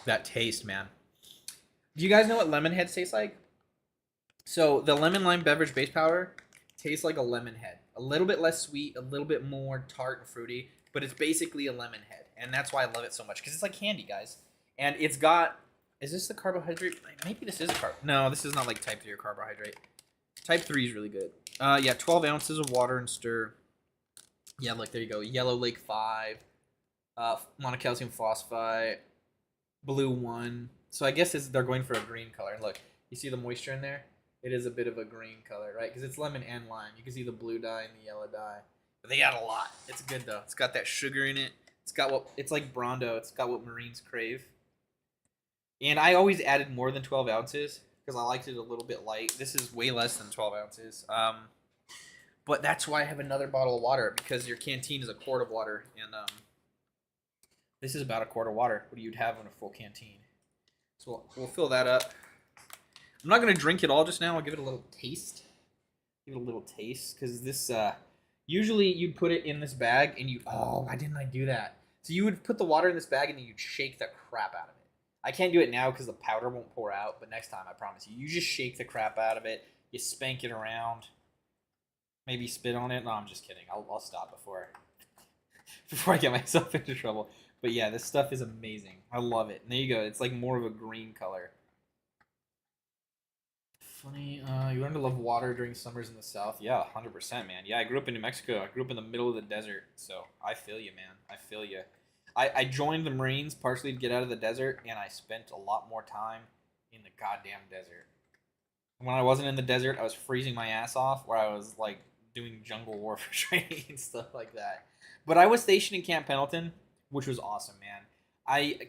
That taste, man. Do you guys know what lemon heads taste like? So the lemon lime beverage base powder tastes like a lemon head. A little bit less sweet, a little bit more tart and fruity, but it's basically a lemon head. And that's why I love it so much, because it's like candy, guys. And it's got... Is this the carbohydrate? Maybe this is a carb. No, this is not like type 3 or carbohydrate. Type 3 is really good. Yeah, 12 ounces of water and stir. Yeah, look, there you go. Yellow Lake 5. Monocalcium phosphate. Blue 1. So I guess they're going for a green color. And look, you see the moisture in there? It is a bit of a green color, right? Because it's lemon and lime. You can see the blue dye and the yellow dye. But they got a lot. It's good, though. It's got that sugar in it. It's like Brondo. It's got what Marines crave. And I always added more than 12 ounces because I liked it a little bit light. This is way less than 12 ounces. But that's why I have another bottle of water, because your canteen is a quart of water. And this is about a quart of water. What you'd have in a full canteen. So we'll fill that up. I'm not going to drink it all just now. I'll give it a little taste. Give it a little taste because this... usually you'd put it in this bag and you... Oh, why didn't I do that? So you would put the water in this bag and then you'd shake the crap out of it. I can't do it now because the powder won't pour out, but next time, I promise you. You just shake the crap out of it. You spank it around. Maybe spit on it. No, I'm just kidding. I'll stop before I get myself into trouble. But yeah, this stuff is amazing. I love it. And there you go. It's like more of a green color. Funny. You learn to love water during summers in the South. Yeah, 100%, man. Yeah, I grew up in New Mexico. I grew up in the middle of the desert. So I feel you, man. I feel you. I joined the Marines partially to get out of the desert, and I spent a lot more time in the goddamn desert. When I wasn't in the desert, I was freezing my ass off, where I was like doing jungle warfare training and stuff like that. But I was stationed in Camp Pendleton, which was awesome, man.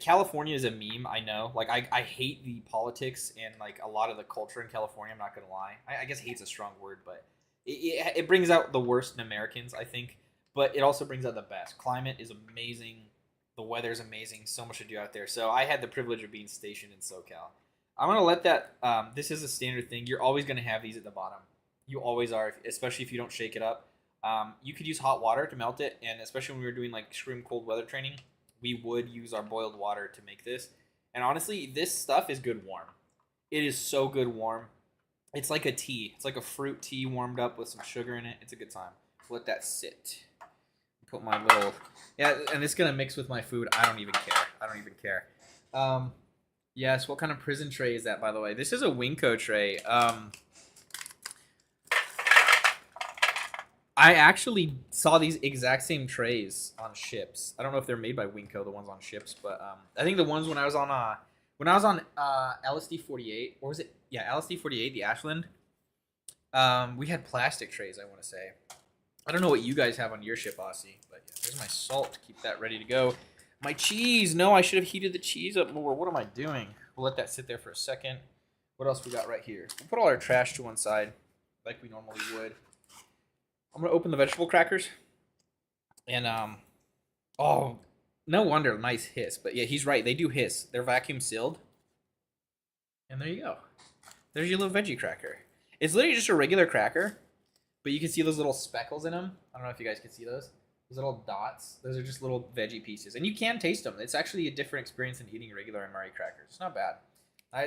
California is a meme, I know. Like I hate the politics and like a lot of the culture in California. I'm not gonna lie. I guess hate's a strong word, but it brings out the worst in Americans, I think. But it also brings out the best. Climate is amazing. The weather's amazing. So much to do out there. So I had the privilege of being stationed in SoCal. I'm going to let that... this is a standard thing. You're always going to have these at the bottom. You always are, especially if you don't shake it up. You could use hot water to melt it, and especially when we were doing like extreme cold weather training, we would use our boiled water to make this. And honestly, this stuff is good warm. It is so good warm. It's like a tea. It's like a fruit tea warmed up with some sugar in it. It's a good time. Let that sit. Put my little... Yeah, and it's going to mix with my food. I don't even care. Yes, what kind of prison tray is that, by the way? This is a Winco tray. I actually saw these exact same trays on ships. I don't know if they're made by Winco, the ones on ships, but I think the ones when I was on LSD-48, or was it? Yeah, LSD-48, the Ashland. We had plastic trays, I want to say. I don't know what you guys have on your ship, Aussie, but yeah, there's my salt. Keep that ready to go. My cheese. No, I should have heated the cheese up more. What am I doing? We'll let that sit there for a second. What else we got right here? We'll put all our trash to one side like we normally would. I'm going to open the vegetable crackers. And, oh, no wonder, nice hiss. But yeah, he's right. They do hiss. They're vacuum sealed. And there you go. There's your little veggie cracker. It's literally just a regular cracker. But you can see those little speckles in them. I don't know if you guys can see those. Those little dots. Those are just little veggie pieces. And you can taste them. It's actually a different experience than eating regular MRE crackers. It's not bad.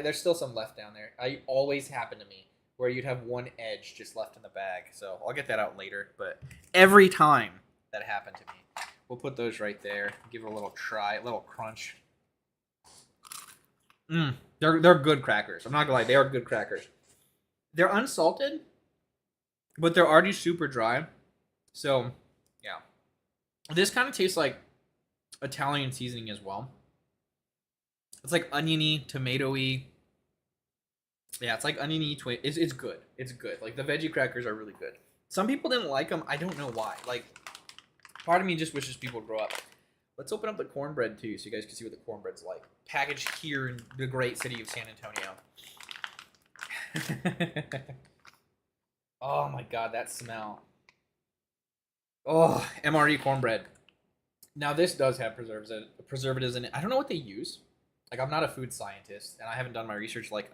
There's still some left down there. Always happen to me where you'd have one edge just left in the bag. So I'll get that out later. But every time that happened to me, we'll put those right there. Give it a little try, a little crunch. They're good crackers. I'm not gonna lie, they are good crackers. They're unsalted, but they're already super dry. So yeah, this kind of tastes like Italian seasoning as well. It's like oniony, tomatoey. Yeah, it's like oniony. It's good. It's good. Like the veggie crackers are really good. Some people didn't like them. I don't know why. Like, part of me just wishes people would grow up. Let's open up the cornbread too, so you guys can see what the cornbread's like. Packaged here in the great city of San Antonio. Oh my god, that smell. Oh, MRE cornbread. Now this does have preservatives in it. I don't know what they use. Like, I'm not a food scientist, and I haven't done my research like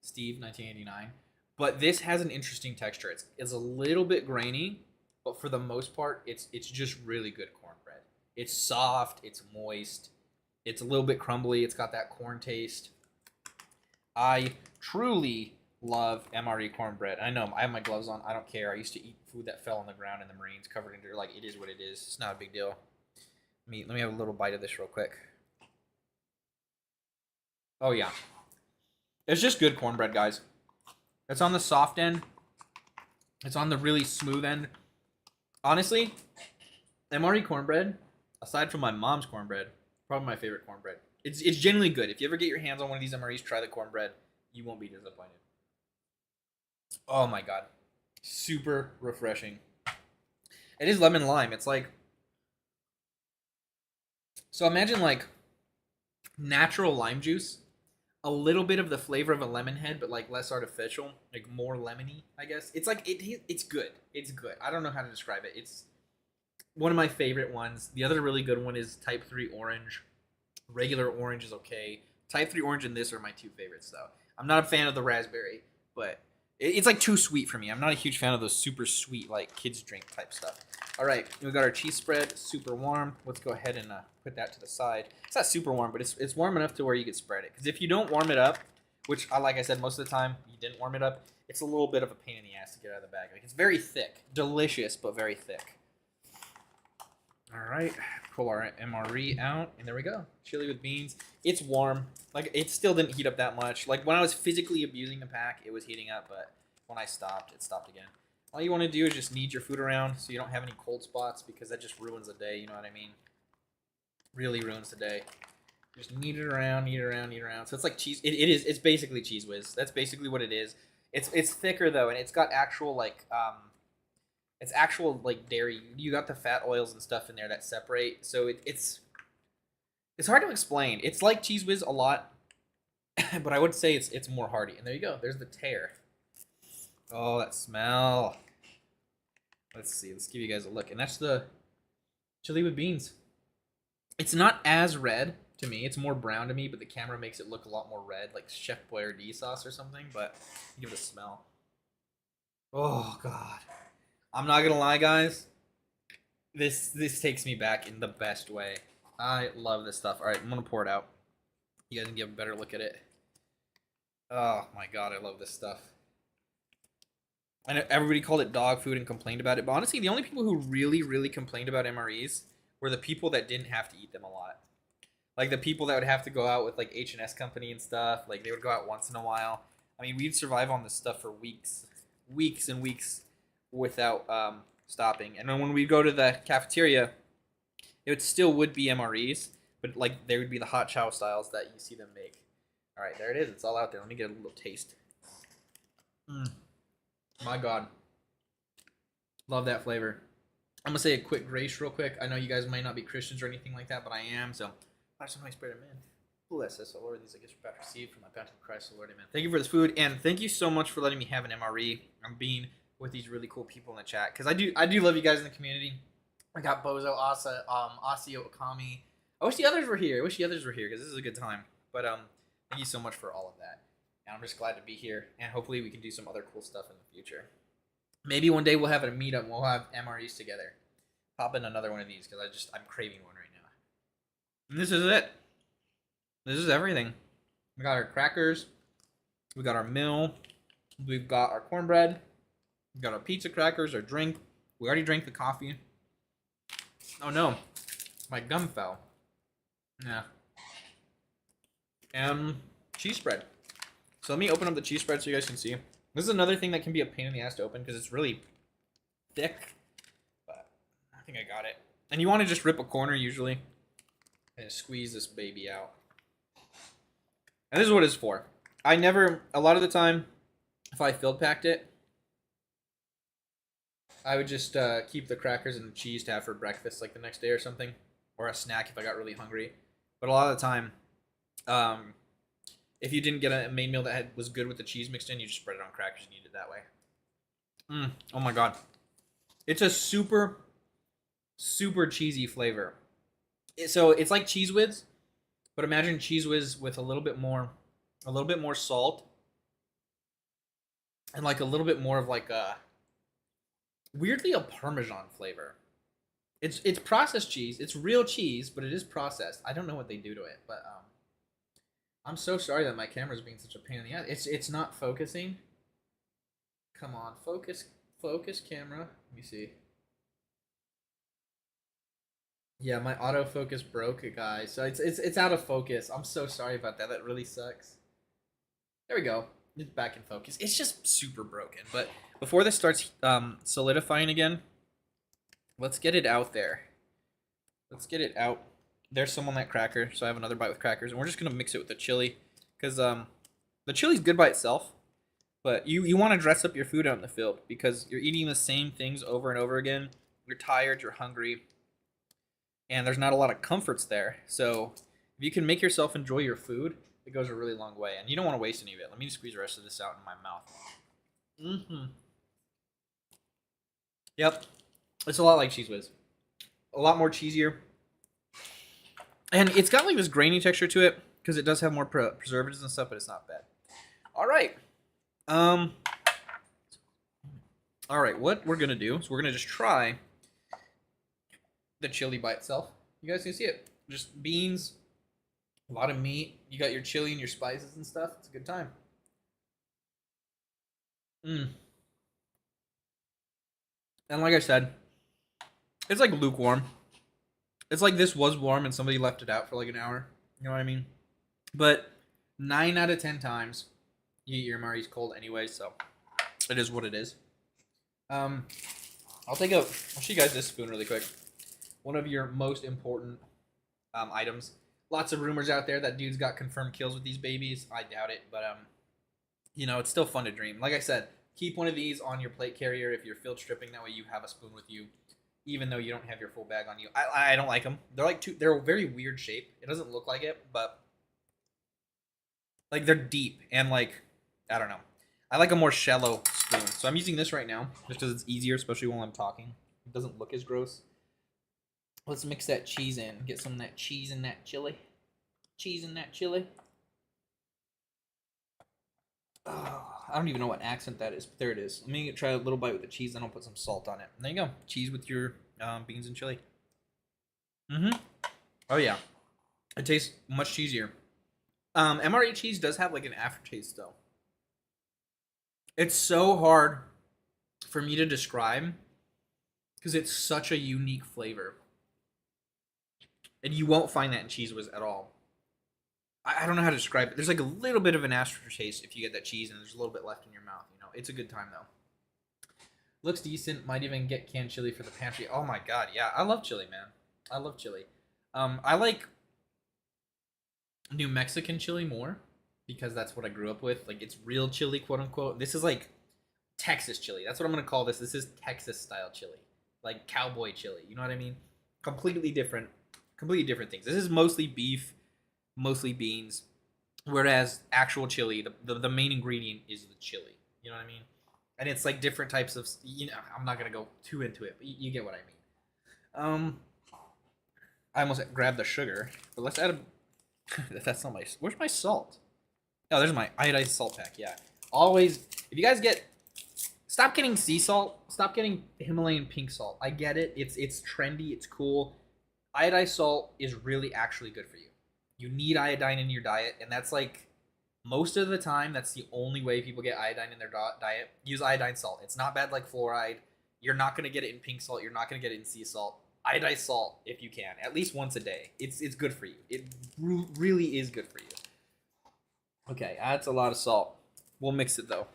Steve 1989. But this has an interesting texture. It's a little bit grainy, but for the most part, it's just really good cornbread. It's soft, it's moist, it's a little bit crumbly, it's got that corn taste. I truly love MRE cornbread. I know, I have my gloves on, I don't care. I used to eat food that fell on the ground in the Marines, covered in dirt. Like, it is what it is. It's not a big deal. Let me have a little bite of this real quick. Oh yeah. It's just good cornbread, guys. It's on the soft end. It's on the really smooth end. Honestly, MRE cornbread, aside from my mom's cornbread, probably my favorite cornbread. It's genuinely good. If you ever get your hands on one of these MREs, try the cornbread. You won't be disappointed. Oh my god. Super refreshing. It is lemon lime. It's like... So imagine like natural lime juice. A little bit of the flavor of a lemon head, but like less artificial, like more lemony, I guess. It's like it's good. It's good. I don't know how to describe it. It's one of my favorite ones. The other really good one is Type 3 orange. Regular orange is okay. Type 3 orange and this are my two favorites though. I'm not a fan of the raspberry, but it's like too sweet for me. I'm not a huge fan of those super sweet like kids drink type stuff. All right, we got our cheese spread, super warm. Let's go ahead and put that to the side. It's not super warm, but it's warm enough to where you could spread it. Because if you don't warm it up, which like I said, most of the time you didn't warm it up, it's a little bit of a pain in the ass to get out of the bag. Like, it's very thick, delicious, but very thick. All right, pull our MRE out, and there we go. Chili with beans. It's warm. Like, it still didn't heat up that much. Like, when I was physically abusing the pack, it was heating up, but when I stopped, it stopped again. All you want to do is just knead your food around so you don't have any cold spots, because that just ruins the day, you know what I mean? Really ruins the day. Just knead it around, knead it around, knead it around. So it's like cheese. It's basically Cheese Whiz. That's basically what it is. It's thicker though, and it's got actual like it's actual like dairy. You got the fat oils and stuff in there that separate. So it's hard to explain. It's like Cheese Whiz a lot, but I would say it's more hearty. And there you go. There's the tear. Oh, that smell. Let's see. Let's give you guys a look. And that's the chili with beans. It's not as red to me. It's more brown to me, but the camera makes it look a lot more red, like Chef Boyardee sauce or something. But give it a smell. Oh, God. I'm not going to lie, guys. This takes me back in the best way. I love this stuff. All right, I'm going to pour it out. You guys can get a better look at it. Oh, my God. I love this stuff. I know everybody called it dog food and complained about it, but honestly, the only people who really, really complained about MREs were the people that didn't have to eat them a lot. Like the people that would have to go out with like H&S Company and stuff. Like they would go out once in a while. I mean, we'd survive on this stuff for weeks and weeks without stopping. And then when we go to the cafeteria, it would be MREs, but like there would be the hot chow styles that you see them make. All right, there it is. It's all out there. Let me get a little taste. My God. Love that flavor. I'm going to say a quick grace real quick. I know you guys might not be Christians or anything like that, but I am. So, some nice bread, man. Bless us, O Lord. These I guess we're about to receive from my bounty of Christ, the Lord. Amen. Thank you for this food, and thank you so much for letting me have an MRE. I'm being with these really cool people in the chat, because I do love you guys in the community. I got Bozo, Asa, Asio, Okami. I wish the others were here. Because this is a good time. But thank you so much for all of that. And I'm just glad to be here, and hopefully we can do some other cool stuff in the future. Maybe one day we'll have a meetup and we'll have MREs together. Pop in another one of these because I'm craving one right now. And this is it. This is everything. We got our crackers. We got our meal. We've got our cornbread. We got our pizza crackers, our drink. We already drank the coffee. Oh no, my gum fell. Yeah. And cheese spread. So let me open up the cheese spread so you guys can see. This is another thing that can be a pain in the ass to open because it's really thick. But I think I got it. And you want to just rip a corner usually and squeeze this baby out. And this is what it's for. A lot of the time, if I field packed it, I would just keep the crackers and the cheese to have for breakfast like the next day or something. Or a snack if I got really hungry. But a lot of the time, if you didn't get a main meal that was good with the cheese mixed in, you just spread it on crackers and eat it that way. Oh my god. It's a super, super cheesy flavor. So it's like Cheez Whiz, but imagine Cheez Whiz with a little bit more salt. And like a little bit more of like weirdly a Parmesan flavor. It's processed cheese. It's real cheese, but it is processed. I don't know what they do to it, but I'm so sorry that my camera's being such a pain in the ass. It's not focusing. Come on, focus camera. Let me see. Yeah, my autofocus broke, guys. So it's out of focus. I'm so sorry about that. That really sucks. There we go. It's back in focus. It's just super broken. But before this starts solidifying again, let's get it out there. Let's get it out. There's some on that cracker, so I have another bite with crackers, and we're just gonna mix it with the chili, because the chili's good by itself, but you want to dress up your food out in the field because you're eating the same things over and over again. You're tired, you're hungry, and there's not a lot of comforts there. So if you can make yourself enjoy your food, it goes a really long way, and you don't want to waste any of it. Let me just squeeze the rest of this out in my mouth. Yep, it's a lot like Cheez Whiz, a lot more cheesier. And it's got like this grainy texture to it because it does have more preservatives and stuff, but it's not bad. All right. All right, what we're going to do is we're going to just try the chili by itself. You guys can see it. Just beans, a lot of meat. You got your chili and your spices and stuff. It's a good time. And like I said, it's like lukewarm. It's like this was warm and somebody left it out for like an hour. You know what I mean? But 9 out of 10 times, you eat your MREs cold anyway, so it is what it is. I'll show you guys this spoon really quick. One of your most important items. Lots of rumors out there that dudes got confirmed kills with these babies. I doubt it, but you know, it's still fun to dream. Like I said, keep one of these on your plate carrier if you're field stripping. That way you have a spoon with you, even though you don't have your full bag on you. I don't like them. They're a very weird shape. It doesn't look like it, but like they're deep and like, I don't know. I like a more shallow spoon. So I'm using this right now just because it's easier, especially while I'm talking. It doesn't look as gross. Let's mix that cheese in. Get some of that cheese in that chili. Cheese in that chili. Oh, I don't even know what accent that is, but there it is. Let me try a little bite with the cheese, then I'll put some salt on it. And there you go. Cheese with your beans and chili. Oh, yeah. It tastes much cheesier. MRE cheese does have like an aftertaste, though. It's so hard for me to describe because it's such a unique flavor. And you won't find that in Cheez Whiz at all. I don't know how to describe it. There's like a little bit of an aftertaste if you get that cheese and there's a little bit left in your mouth. You know, it's a good time though. Looks decent. Might even get canned chili for the pantry. Oh my god, yeah, I love chili, man. I love chili. I like New Mexican chili more because that's what I grew up with. Like it's real chili, quote unquote. This is like Texas chili. That's what I'm gonna call this. This is Texas style chili, like cowboy chili. You know what I mean? Completely different things. This is mostly beef, mostly beans, whereas actual chili, the main ingredient is the chili. You know what I mean? And it's like different types of, you know, I'm not gonna go too into it, but you get what I mean. I almost grabbed the sugar, but let's add a. That's not my. Where's my salt? Oh, there's my iodized salt pack. Yeah, always. If you guys get Stop getting sea salt. Stop getting Himalayan pink salt. I get it. It's trendy. It's cool. Iodized salt is really actually good for you. You need iodine in your diet, and that's like most of the time. That's the only way people get iodine in their diet. Use iodine salt. It's not bad like fluoride. You're not gonna get it in pink salt. You're not gonna get it in sea salt. Iodized salt, if you can, at least once a day. It's good for you. It really is good for you. Okay, that's a lot of salt. We'll mix it though.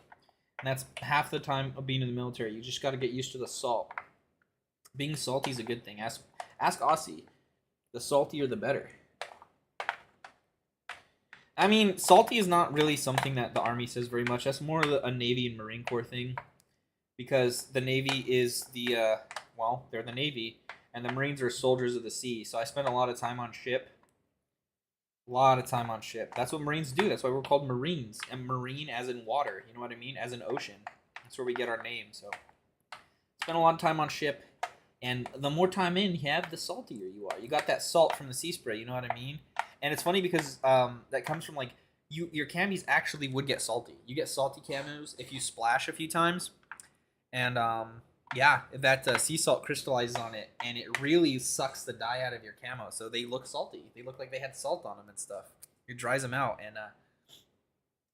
And that's half the time of being in the military. You just got to get used to the salt. Being salty is a good thing. Ask Aussie. The saltier, the better. I mean, salty is not really something that the Army says very much. That's more of a Navy and Marine Corps thing. Because the Navy is the, well, they're the Navy. And the Marines are soldiers of the sea. So I spent a lot of time on ship. A lot of time on ship. That's what Marines do. That's why we're called Marines. And marine as in water. You know what I mean? As in ocean. That's where we get our name. So spend a lot of time on ship. And the more time in you have, the saltier you are. You got that salt from the sea spray. You know what I mean? And it's funny because that comes from like your camis actually would get salty. You get salty camus if you splash a few times. And yeah, that sea salt crystallizes on it, and it really sucks the dye out of your camo, so they look salty. They look like they had salt on them and stuff. It dries them out, and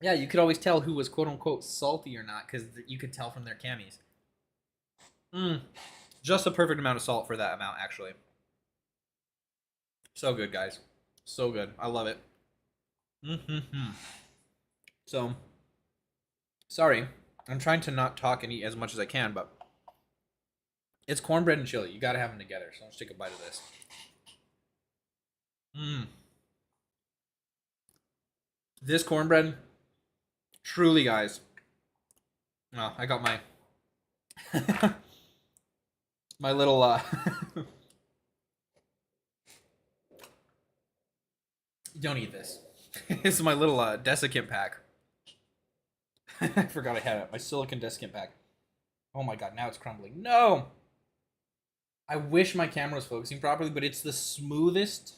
yeah, you could always tell who was quote-unquote salty or not, because you could tell from their camis. Just a perfect amount of salt for that amount, actually. So good, guys. So good. I love it. So, sorry. I'm trying to not talk and eat as much as I can, but it's cornbread and chili. You gotta have them together. So let's take a bite of this. This cornbread, truly, guys. Oh, I got my my little Don't eat this. This is my little desiccant pack. I forgot I had it. My silicon desiccant pack. Oh my god, now it's crumbling. No! I wish my camera was focusing properly, but it's the smoothest,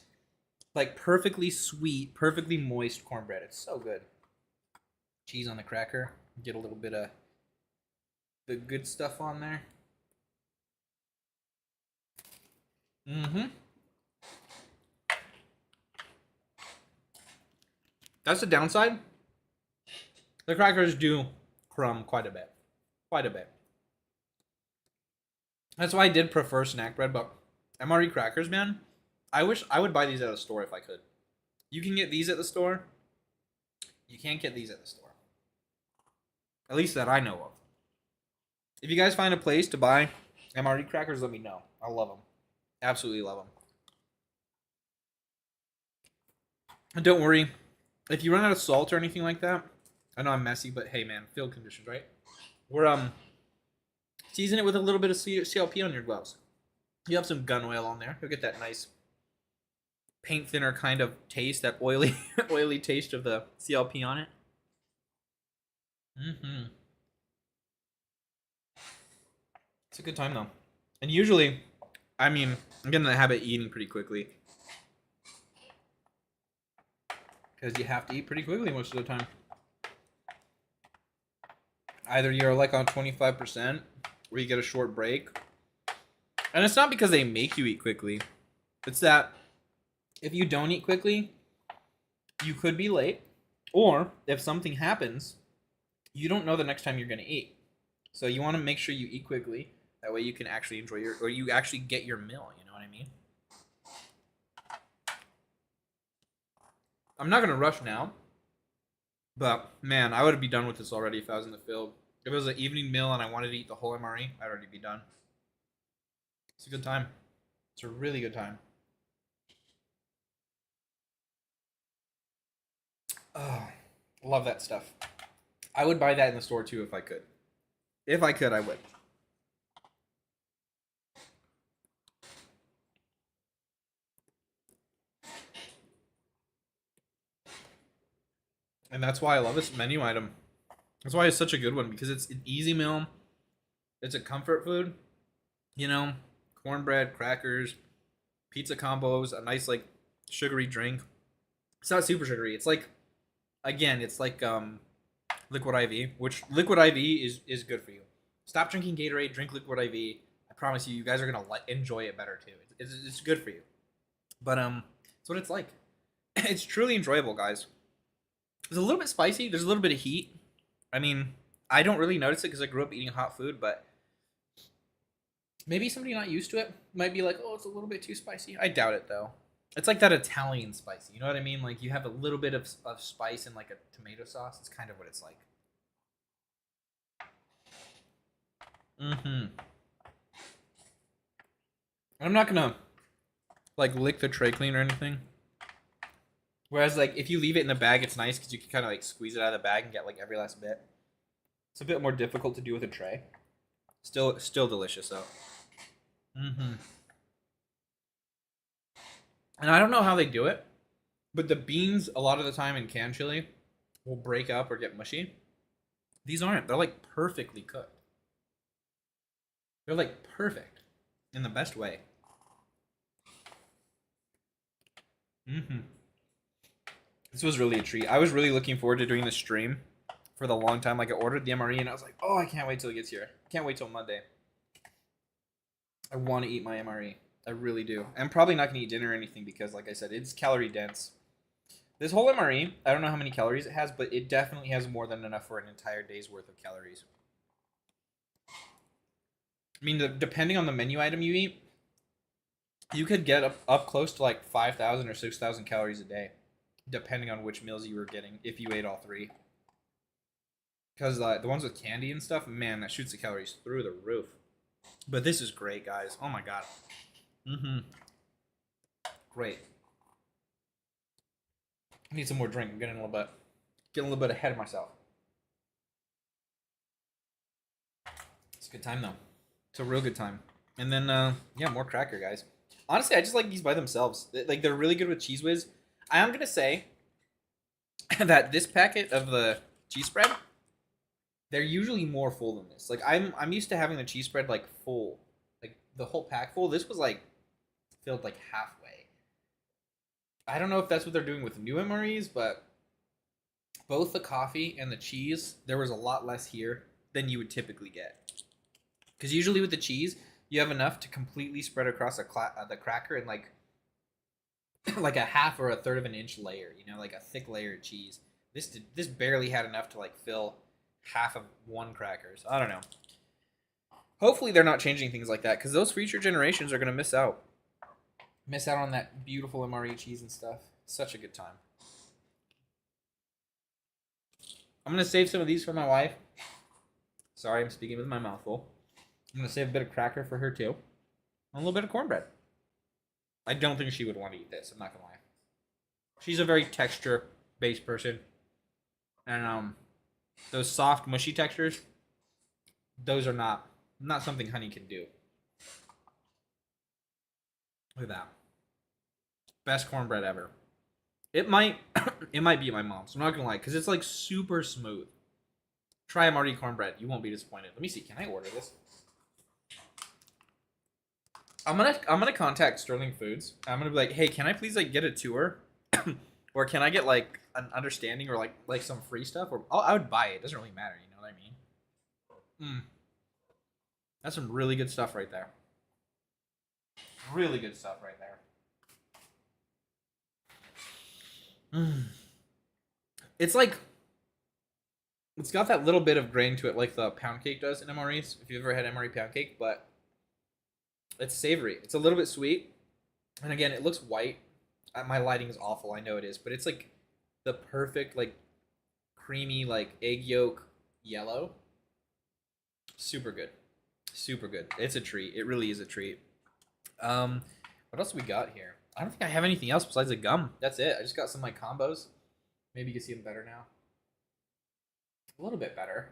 like perfectly sweet, perfectly moist cornbread. It's so good. Cheese on the cracker. Get a little bit of the good stuff on there. That's the downside. The crackers do crumb quite a bit. Quite a bit. That's why I did prefer snack bread, but MRE crackers, man, I wish I would buy these at a store if I could. You can get these at the store. You can't get these at the store. At least that I know of. If you guys find a place to buy MRE crackers, let me know. I love them. Absolutely love them. And don't worry. If you run out of salt or anything like that, I know I'm messy, but hey, man, field conditions, right? We're season it with a little bit of CLP on your gloves. You have some gun oil on there. You'll get that nice paint thinner kind of taste, that oily, oily taste of the CLP on it. It's a good time though, and usually, I mean, I'm getting in the habit of eating pretty quickly because you have to eat pretty quickly most of the time. Either you're like on 25%, or you get a short break. And it's not because they make you eat quickly. It's that if you don't eat quickly, you could be late. Or if something happens, you don't know the next time you're going to eat. So you want to make sure you eat quickly. That way you can actually enjoy your, or you actually get your meal. You know what I mean? I'm not going to rush now. But, man, I would be done with this already if I was in the field. If it was an evening meal and I wanted to eat the whole MRE, I'd already be done. It's a good time. It's a really good time. Oh, love that stuff. I would buy that in the store, too, if I could. If I could, I would. And that's why I love this menu item. That's why it's such a good one, because it's an easy meal. It's a comfort food. You know, cornbread, crackers, pizza combos, a nice, like, sugary drink. It's not super sugary. It's like, again, it's like Liquid IV, which Liquid IV is good for you. Stop drinking Gatorade. Drink Liquid IV. I promise you, you guys are gonna enjoy it better too. It's good for you. But it's what it's like. It's truly enjoyable, guys. It's a little bit spicy. There's a little bit of heat. I mean, I don't really notice it because I grew up eating hot food, but maybe somebody not used to it might be like, oh, it's a little bit too spicy. I doubt it, though. It's like that Italian spicy. You know what I mean? Like, you have a little bit of spice in, like, a tomato sauce. It's kind of what it's like. I'm not gonna, like, lick the tray clean or anything. Whereas, like, if you leave it in the bag, it's nice because you can kind of, like, squeeze it out of the bag and get, like, every last bit. It's a bit more difficult to do with a tray. Still delicious, though. And I don't know how they do it, but the beans, a lot of the time in canned chili, will break up or get mushy. These aren't. They're, like, perfectly cooked. They're, like, perfect. In the best way. This was really a treat. I was really looking forward to doing this stream for the long time. Like, I ordered the MRE and I was like, oh, I can't wait till it gets here. I can't wait till Monday. I want to eat my MRE. I really do. I'm probably not going to eat dinner or anything because, like I said, it's calorie dense. This whole MRE, I don't know how many calories it has, but it definitely has more than enough for an entire day's worth of calories. I mean, depending on the menu item you eat, you could get up close to like 5,000 or 6,000 calories a day, depending on which meals you were getting, if you ate all three. Because the ones with candy and stuff, man, that shoots the calories through the roof. But this is great, guys. Oh my god. Great. I need some more drink. I'm getting a little bit ahead of myself. It's a good time though. It's a real good time. And then yeah, more cracker, guys. Honestly, I just like these by themselves. Like, they're really good with Cheese Whiz. I am gonna say that this packet of the cheese spread, they're usually more full than this. Like, I'm used to having the cheese spread like full, like the whole pack full. This was like filled like halfway. I don't know if that's what they're doing with new MREs, but both the coffee and the cheese, there was a lot less here than you would typically get. Because usually with the cheese, you have enough to completely spread across the cracker in like like a half or a third of an inch layer, you know, like a thick layer of cheese. This barely had enough to like fill half of one cracker. So I don't know. Hopefully they're not changing things like that, because those future generations are going to miss out on that beautiful MRE cheese and stuff. Such a good time. I'm going to save some of these for my wife. Sorry, I'm speaking with my mouth full. I'm going to save a bit of cracker for her too. And a little bit of cornbread. I don't think she would want to eat this. I'm not going to lie. She's a very texture-based person. And those soft, mushy textures, those are not something honey can do. Look at that. Best cornbread ever. It might beat my mom's. I'm not going to lie, because it's like super smooth. Try MRE cornbread. You won't be disappointed. Let me see. Can I order this? I'm gonna contact Sterling Foods. I'm gonna be like, hey, can I please like get a tour, or can I get like an understanding or like some free stuff? Or I would buy it. It doesn't really matter. You know what I mean? That's some really good stuff right there. Really good stuff right there. It's like, it's got that little bit of grain to it, like the pound cake does in MREs. If you've ever had MRE pound cake, but it's savory. It's a little bit sweet. And again, it looks white. My lighting is awful. I know it is. But it's like the perfect, like, creamy, like, egg yolk yellow. Super good. Super good. It's a treat. It really is a treat. What else we got here? I don't think I have anything else besides the gum. That's it. I just got some, like, combos. Maybe you can see them better now. A little bit better.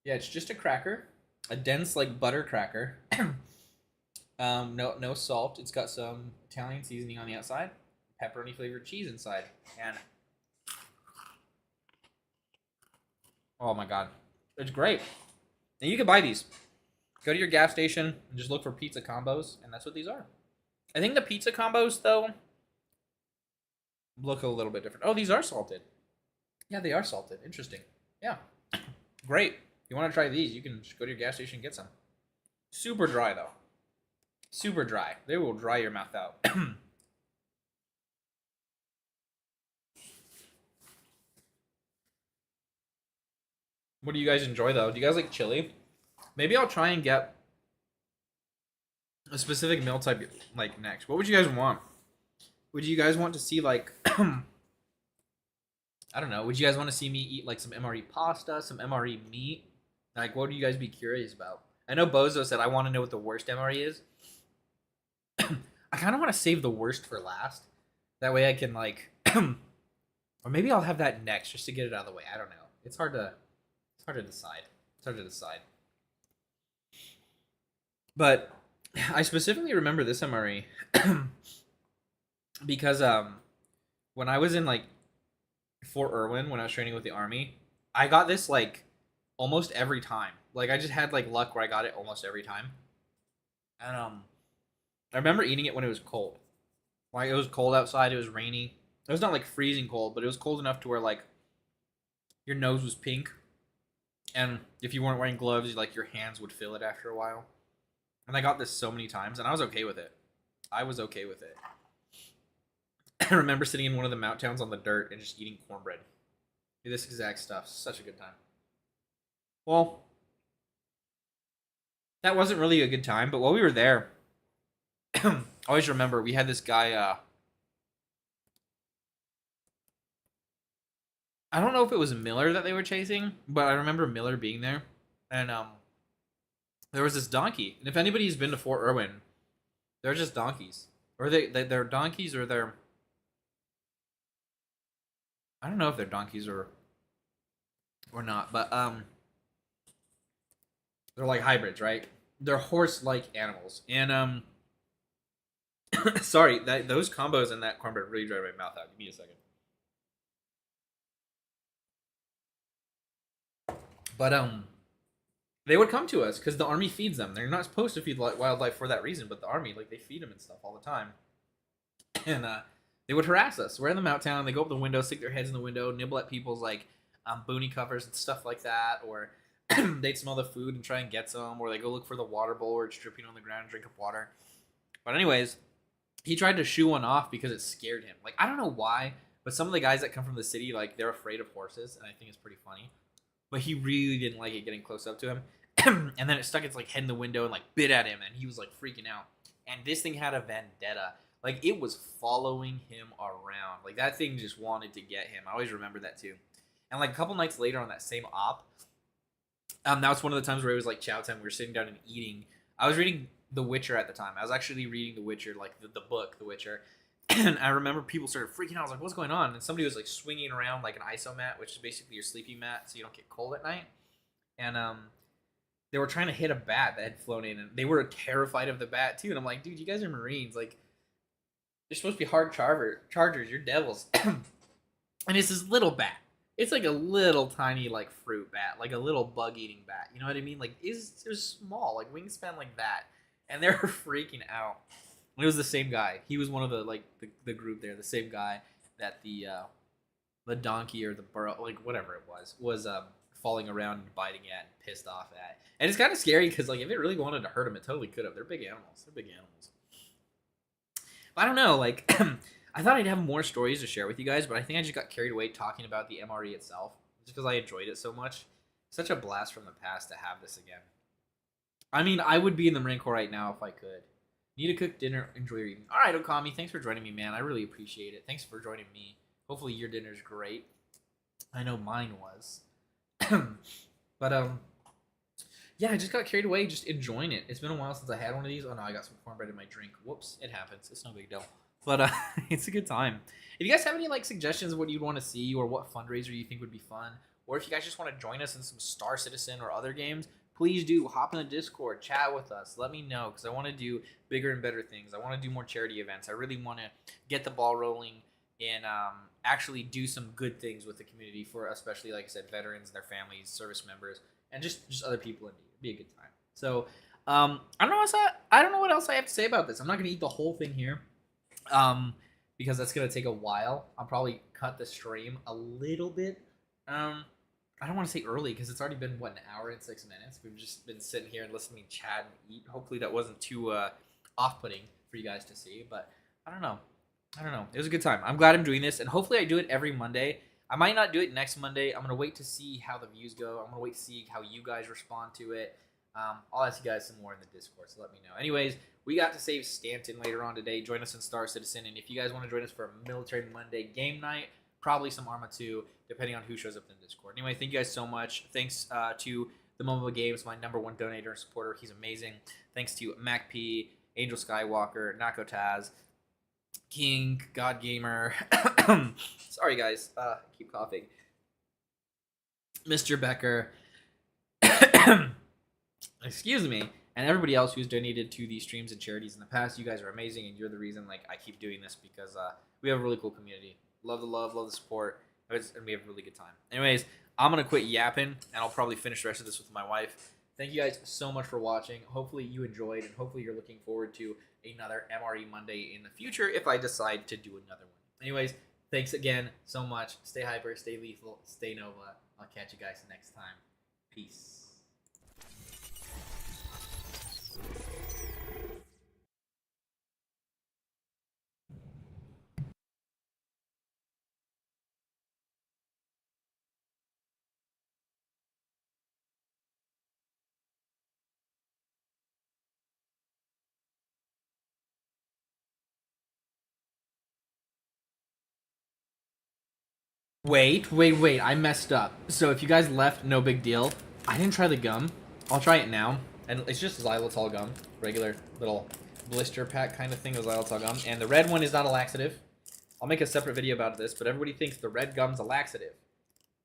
Yeah, it's just a cracker. A dense, like, butter cracker. No salt. It's got some Italian seasoning on the outside, pepperoni flavored cheese inside, and oh my god, it's great. And you can buy these. Go to your gas station and just look for pizza combos, and that's what these are. I think the pizza combos though look a little bit different. Oh, these are salted. Yeah, they are salted. Interesting. Yeah, great. If you want to try these, you can just go to your gas station and get some. Super dry though. Super dry. They will dry your mouth out. What do you guys enjoy though? Do you guys like chili? Maybe I'll try and get a specific meal type like next. What would you guys want? Would you guys want to see like I don't know. Would you guys want to see me eat like some MRE pasta, some MRE meat? Like, what would you guys be curious about? I know Bozo said I want to know what the worst MRE is. I kind of want to save the worst for last. That way I can like, or maybe I'll have that next just to get it out of the way. I don't know. It's hard to decide. It's hard to decide. But I specifically remember this MRE because when I was in like Fort Irwin when I was training with the Army, I got this like almost every time. Like I just had like luck where I got it almost every time. And I remember eating it when it was cold. Like it was cold outside, it was rainy. It was not like freezing cold, but it was cold enough to where like your nose was pink. And if you weren't wearing gloves, like your hands would feel it after a while. And I got this so many times and I was okay with it. I was okay with it. I remember sitting in one of the mountain towns on the dirt and just eating cornbread. This exact stuff. Such a good time. Well, that wasn't really a good time, but while we were there, I always remember we had this guy, I don't know if it was Miller that they were chasing, but I remember Miller being there. And there was this donkey. And if anybody's been to Fort Irwin, they're just donkeys. Or they're donkeys or they're... I don't know if they're donkeys or not, but they're like hybrids, right? They're horse-like animals, and sorry, those combos in that cornbread really dry my mouth out. Give me a second. But they would come to us because the Army feeds them. They're not supposed to feed wildlife for that reason, but the Army, like, they feed them and stuff all the time, and they would harass us. We're in the mountain town. They go up the window, stick their heads in the window, nibble at people's like boonie covers and stuff like that, or they'd smell the food and try and get some, or they go look for the water bowl where it's dripping on the ground and drink up water. But anyways, he tried to shoo one off because it scared him. Like I don't know why, but some of the guys that come from the city, like they're afraid of horses, and I think it's pretty funny. But he really didn't like it getting close up to him, and then it stuck its like head in the window and like bit at him, and he was like freaking out. And this thing had a vendetta. Like, it was following him around. Like, that thing just wanted to get him. I always remember that, too. And, like, a couple nights later on that same op, that was one of the times where it was, like, chow time. We were sitting down and eating. I was reading The Witcher at the time. I was actually reading The Witcher, like, the book, The Witcher. And I remember people started freaking out. I was like, what's going on? And somebody was, like, swinging around, like, an iso mat, which is basically your sleeping mat so you don't get cold at night. And, they were trying to hit a bat that had flown in. And they were terrified of the bat, too. And I'm like, dude, you guys are Marines. Like, you're supposed to be hard chargers. You're devils. And it's this little bat. It's like a little tiny like fruit bat, like a little bug eating bat. You know what I mean? Like they're small, like wingspan like that, and they're freaking out. It was the same guy. He was one of the like the group there. The same guy that the donkey or the burro, like whatever it was falling around and biting at and pissed off at. And it's kind of scary because like if it really wanted to hurt him, it totally could have. They're big animals. I don't know, like, I thought I'd have more stories to share with you guys, but I think I just got carried away talking about the MRE itself, just because I enjoyed it so much. Such a blast from the past to have this again. I mean, I would be in the Marine Corps right now if I could. Need to cook dinner, enjoy your evening. All right, Okami, thanks for joining me, man. I really appreciate it. Thanks for joining me. Hopefully your dinner's great. I know mine was. But, yeah, I just got carried away just enjoying it. It's been a while since I had one of these. Oh, no, I got some cornbread in my drink. Whoops, it happens. It's no big deal. But it's a good time. If you guys have any like suggestions of what you'd want to see or what fundraiser you think would be fun, or if you guys just want to join us in some Star Citizen or other games, please do. Hop in the Discord, chat with us. Let me know because I want to do bigger and better things. I want to do more charity events. I really want to get the ball rolling and actually do some good things with the community for especially, like I said, veterans, their families, service members, and just other people in need. It'd be a good time. So I don't know what else I have to say about this. I'm not going to eat the whole thing here because that's going to take a while. I'll probably cut the stream a little bit. I I don't want to say early because it's already been what, an hour and 6 minutes. We've just been sitting here and listening to chat and eat. Hopefully that wasn't too off-putting for you guys to see, but I don't know. I don't know. It was a good time. I'm glad I'm doing this, and hopefully I do it every Monday. I might not do it next Monday. I'm gonna wait to see how the views go. I'm gonna wait to see how you guys respond to it. I'll ask you guys some more in the Discord, so let me know. Anyways, we got to save Stanton later on today. Join us in Star Citizen, and if you guys want to join us for a Military Monday game night, probably some Arma 2, depending on who shows up in the Discord. Anyway, thank you guys so much. Thanks to the Momo Games, my #1 donator and supporter. He's amazing. Thanks to Mac P, Angel Skywalker, Nako Taz, King, God Gamer. Sorry, guys. Keep coughing. Mr. Becker. Excuse me. And everybody else who's donated to these streams and charities in the past. You guys are amazing, and you're the reason I keep doing this because we have a really cool community. Love the love, love the support, and we have a really good time. Anyways, I'm going to quit yapping, and I'll probably finish the rest of this with my wife. Thank you guys so much for watching. Hopefully you enjoyed, and hopefully you're looking forward to another MRE Monday in the future if I decide to do another one. Anyways, thanks again so much. Stay hyper, stay lethal, stay Nova. I'll catch you guys next time. Peace. Wait. I messed up. So if you guys left, no big deal. I didn't try the gum. I'll try it now. And it's just xylitol gum. Regular little blister pack kind of thing of xylitol gum. And the red one is not a laxative. I'll make a separate video about this, but everybody thinks the red gum's a laxative.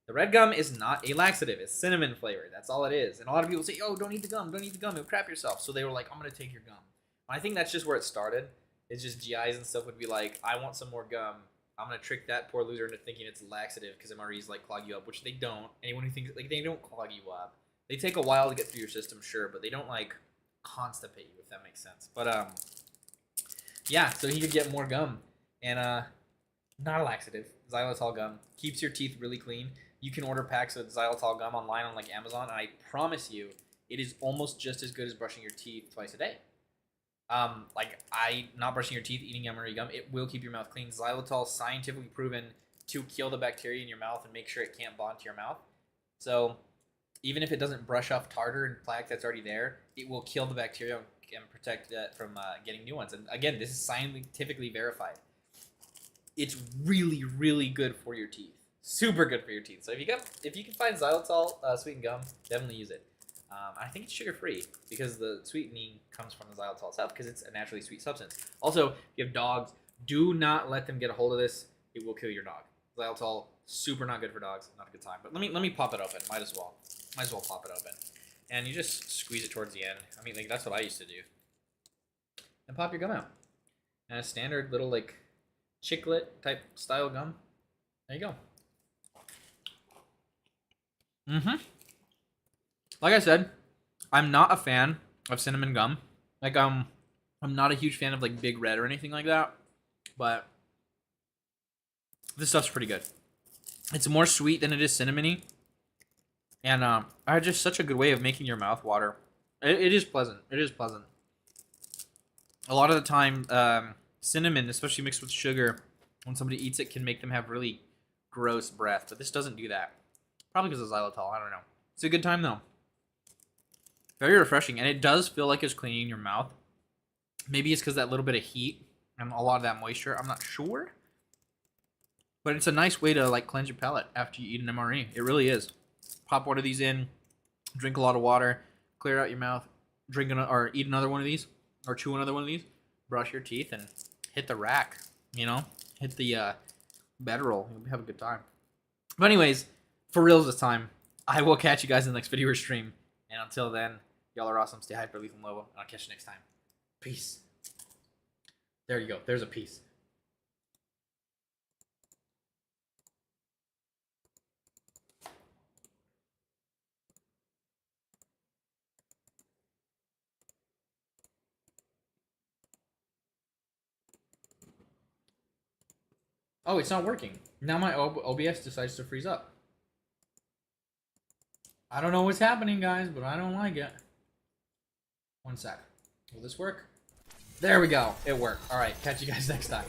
The red gum is not a laxative. It's cinnamon flavored. That's all it is. And a lot of people say, oh, don't eat the gum. Don't eat the gum. You'll crap yourself. So they were like, I'm going to take your gum. I think that's just where it started. It's just GIs and stuff would be like, I want some more gum. I'm going to trick that poor loser into thinking it's laxative because MREs like clog you up, which they don't. Anyone who thinks, like, they don't clog you up. They take a while to get through your system, sure, but they don't, like, constipate you, if that makes sense. But, yeah, so he could get more gum. And, not a laxative. Xylitol gum. Keeps your teeth really clean. You can order packs of xylitol gum online on, like, Amazon, and I promise you, it is almost just as good as brushing your teeth twice a day. Like, not brushing your teeth, eating MRE gum, it will keep your mouth clean. Xylitol is scientifically proven to kill the bacteria in your mouth and make sure it can't bond to your mouth. So, even if it doesn't brush off tartar and plaque that's already there, it will kill the bacteria and protect that from getting new ones. And again, this is scientifically verified. It's really, really good for your teeth. Super good for your teeth. So if you can find xylitol sweetened gum, definitely use it. I think it's sugar-free because the sweetening comes from the xylitol itself because it's a naturally sweet substance. Also, if you have dogs, do not let them get a hold of this. It will kill your dog. Xylitol, super not good for dogs. Not a good time. But let me pop it open. Might as well pop it open. And you just squeeze it towards the end. I mean, like, that's what I used to do. And pop your gum out. And a standard little, like, chiclet type style gum. There you go. Like I said, I'm not a fan of cinnamon gum. Like, I'm not a huge fan of, like, Big Red or anything like that. But this stuff's pretty good. It's more sweet than it is cinnamony. And just such a good way of making your mouth water. It is pleasant. It is pleasant. A lot of the time, cinnamon, especially mixed with sugar, when somebody eats it, can make them have really gross breath. But this doesn't do that. Probably because of xylitol. I don't know. It's a good time, though. Very refreshing. And it does feel like it's cleaning your mouth. Maybe it's because that little bit of heat and a lot of that moisture. I'm not sure. But it's a nice way to, like, cleanse your palate after you eat an MRE. It really is. Pop one of these in. Drink a lot of water. Clear out your mouth. Or eat another one of these. Or chew another one of these. Brush your teeth and hit the rack. You know? Hit the bedroll. You'll have a good time. But anyways, for reals this time, I will catch you guys in the next video or stream. And until then, y'all are awesome. Stay HyperLethalNova. And I'll catch you next time. Peace. There you go. There's a piece. Oh, it's not working. Now my OBS decides to freeze up. I don't know what's happening, guys, but I don't like it. One sec. Will this work? There we go. It worked. All right. Catch you guys next time.